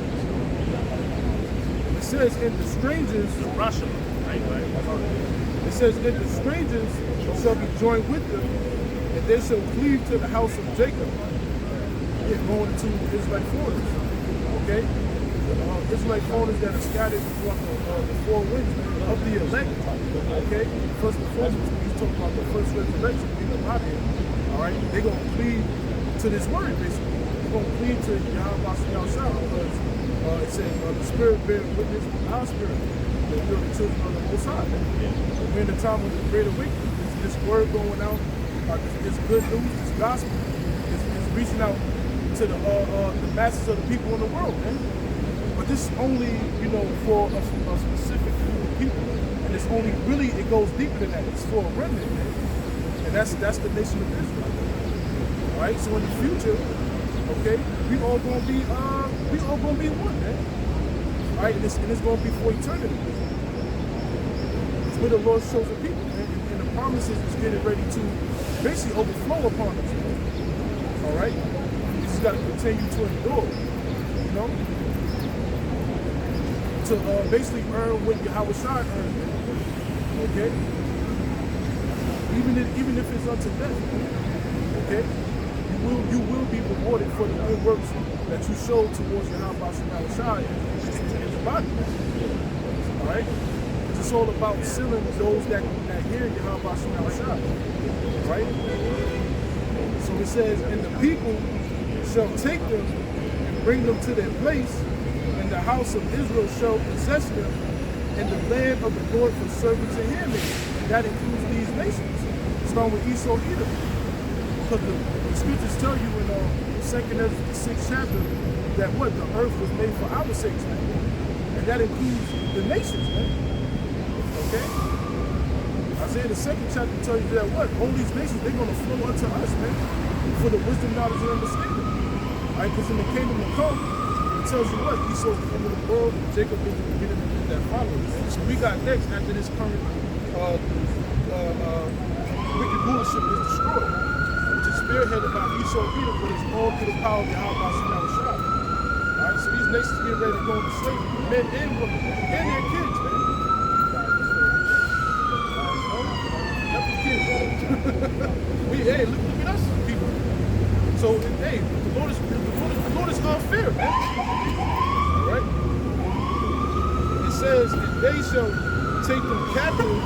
It says, in the strangers, the Russia, right? It says, in the strangers shall be joined with them, and they shall cleave to the house of Jacob. Yeah, going to Israelite foreigners. Okay? Israelite foreigners that are scattered throughout the four winds of the elect. Okay? First and foremost, he's talking about the first resurrection, being out here. Alright? They're going to cleave to this word, basically. They're going to cleave to Yahweh outside because it says the Spirit bears witness with our spirit that we are the children of the Most High. We're in the time of the Great Awakening. This word going out, this good news, this gospel, is reaching out to the masses of the people in the world, man. But this is only, for a specific group of people. And it's only really, it goes deeper than that. It's for a remnant, man. And that's the nation of Israel. All right, so in the future, okay, we all gonna be one, man. All right, and it's going to be for eternity. It's where the Lord's chosen people, man. And the promises is getting ready to basically overflow upon us, man. All right? You just got to continue to endure, you know? To basically earn what Yahweh Shai earned, man. Okay? Even if it's unto death, man. Okay? You will be rewarded for the good works that you showed towards Yahweh Shai and the body. All right? It's all about sealing those that hear Yahweh Shai. Right? So it says, and the people shall take them and bring them to their place, and the house of Israel shall possess them in the land of the Lord for servants and handmaids. And that includes these nations, starting with Esau, Edom. Because the scriptures tell you in 2nd Ezra, the 6th chapter, that what? The earth was made for our sakes, man. And that includes the nations, man. Okay? Isaiah, the 2nd chapter tells you that what? All these nations, they're going to flow unto us, man, for the wisdom, knowledge, and understanding. All right? Because in the kingdom to come, it tells you what? Esau's the end of the world, and Jacob is the beginning of that follows. So we got next, after this current wicked rulership is destroyed, which is spearheaded by Esau Edom, but it's all through the power of Yahweh Shai. Alright, so these nations get ready to go into slavery, men and women, and their kids, man. Hey, look at us, people. So, hey, the Lord is unfair, man. Alright? It says, and they shall take them captive,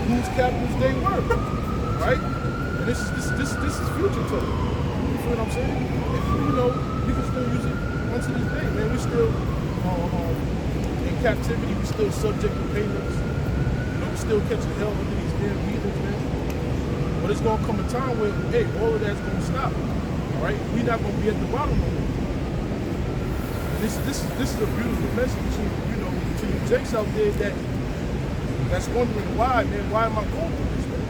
whose captives they were. Right? And this is future talk. You feel what I'm saying? And, you know, we can still use it unto this day, man. We still in captivity, we still subject to payments. You know, we still catching hell under these damn heathens, man. But it's gonna come a time where, hey, all of that's gonna stop. Alright? We're not gonna be at the bottom of it. And this is a beautiful message to, you know, to you Jakes out there that's wondering why, man, why am I going through this, man?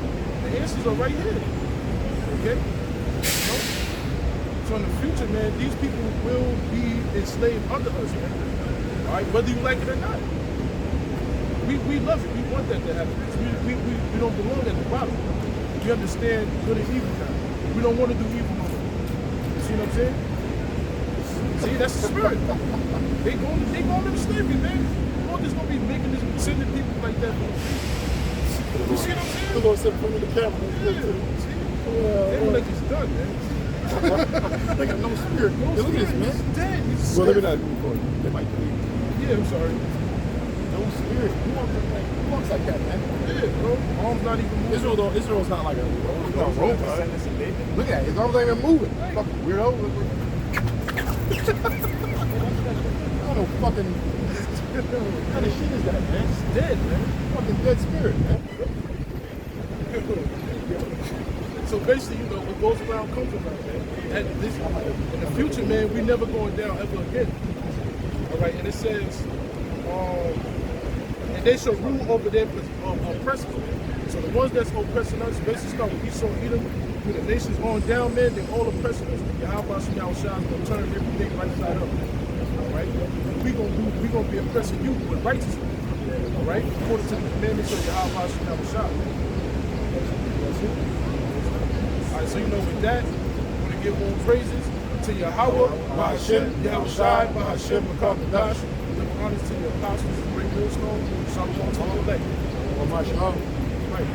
The answers are right here. Okay? You know? So in the future, man, these people will be enslaved under us, man. Alright, whether you like it or not. We love it. We want that to happen. We don't belong at the bottom. We understand good and evil now. We don't want to do evil no more. You see what I'm saying? See, that's the spirit. They going into slavery, man. The Lord is going to be sending people like that. You see what I'm saying? The Lord said, put me in the camera. Yeah. See? They don't like it's done, man. They got no spirit. No Look at this, man. He's dead. He's Well, let me dead. not move forward. They might believe. Yeah, I'm sorry. No spirit. Who walks like that, man? Yeah, bro. Arms not even moving. Israel's not like a robot. Look at it. His arms ain't even moving. Fucking weirdo. I don't know fucking what kind of shit is that, man? It's dead, man. Fucking dead spirit, man. So basically, you know, what goes around comes around, man. And this, in the future, man, we never going down ever again. All right, and it says, and they shall rule over their oppressors. So the ones that's oppressing us, basically start with Esau, Edom, with the nations on down, man, they're all oppressing us. Yahweh Shai is gonna turn everything right side up. All right, we gonna be oppressing you with righteousness. All right, according to the commandments of Yahweh Shai. All right, so you know with that, we're gonna give all praises to Yahweh, Bahashem, Yahweh Shai, Bahashem, Makabadash. Give honors to the apostles, the great millstone, Shalom to the elect. Well, my shalom. Right.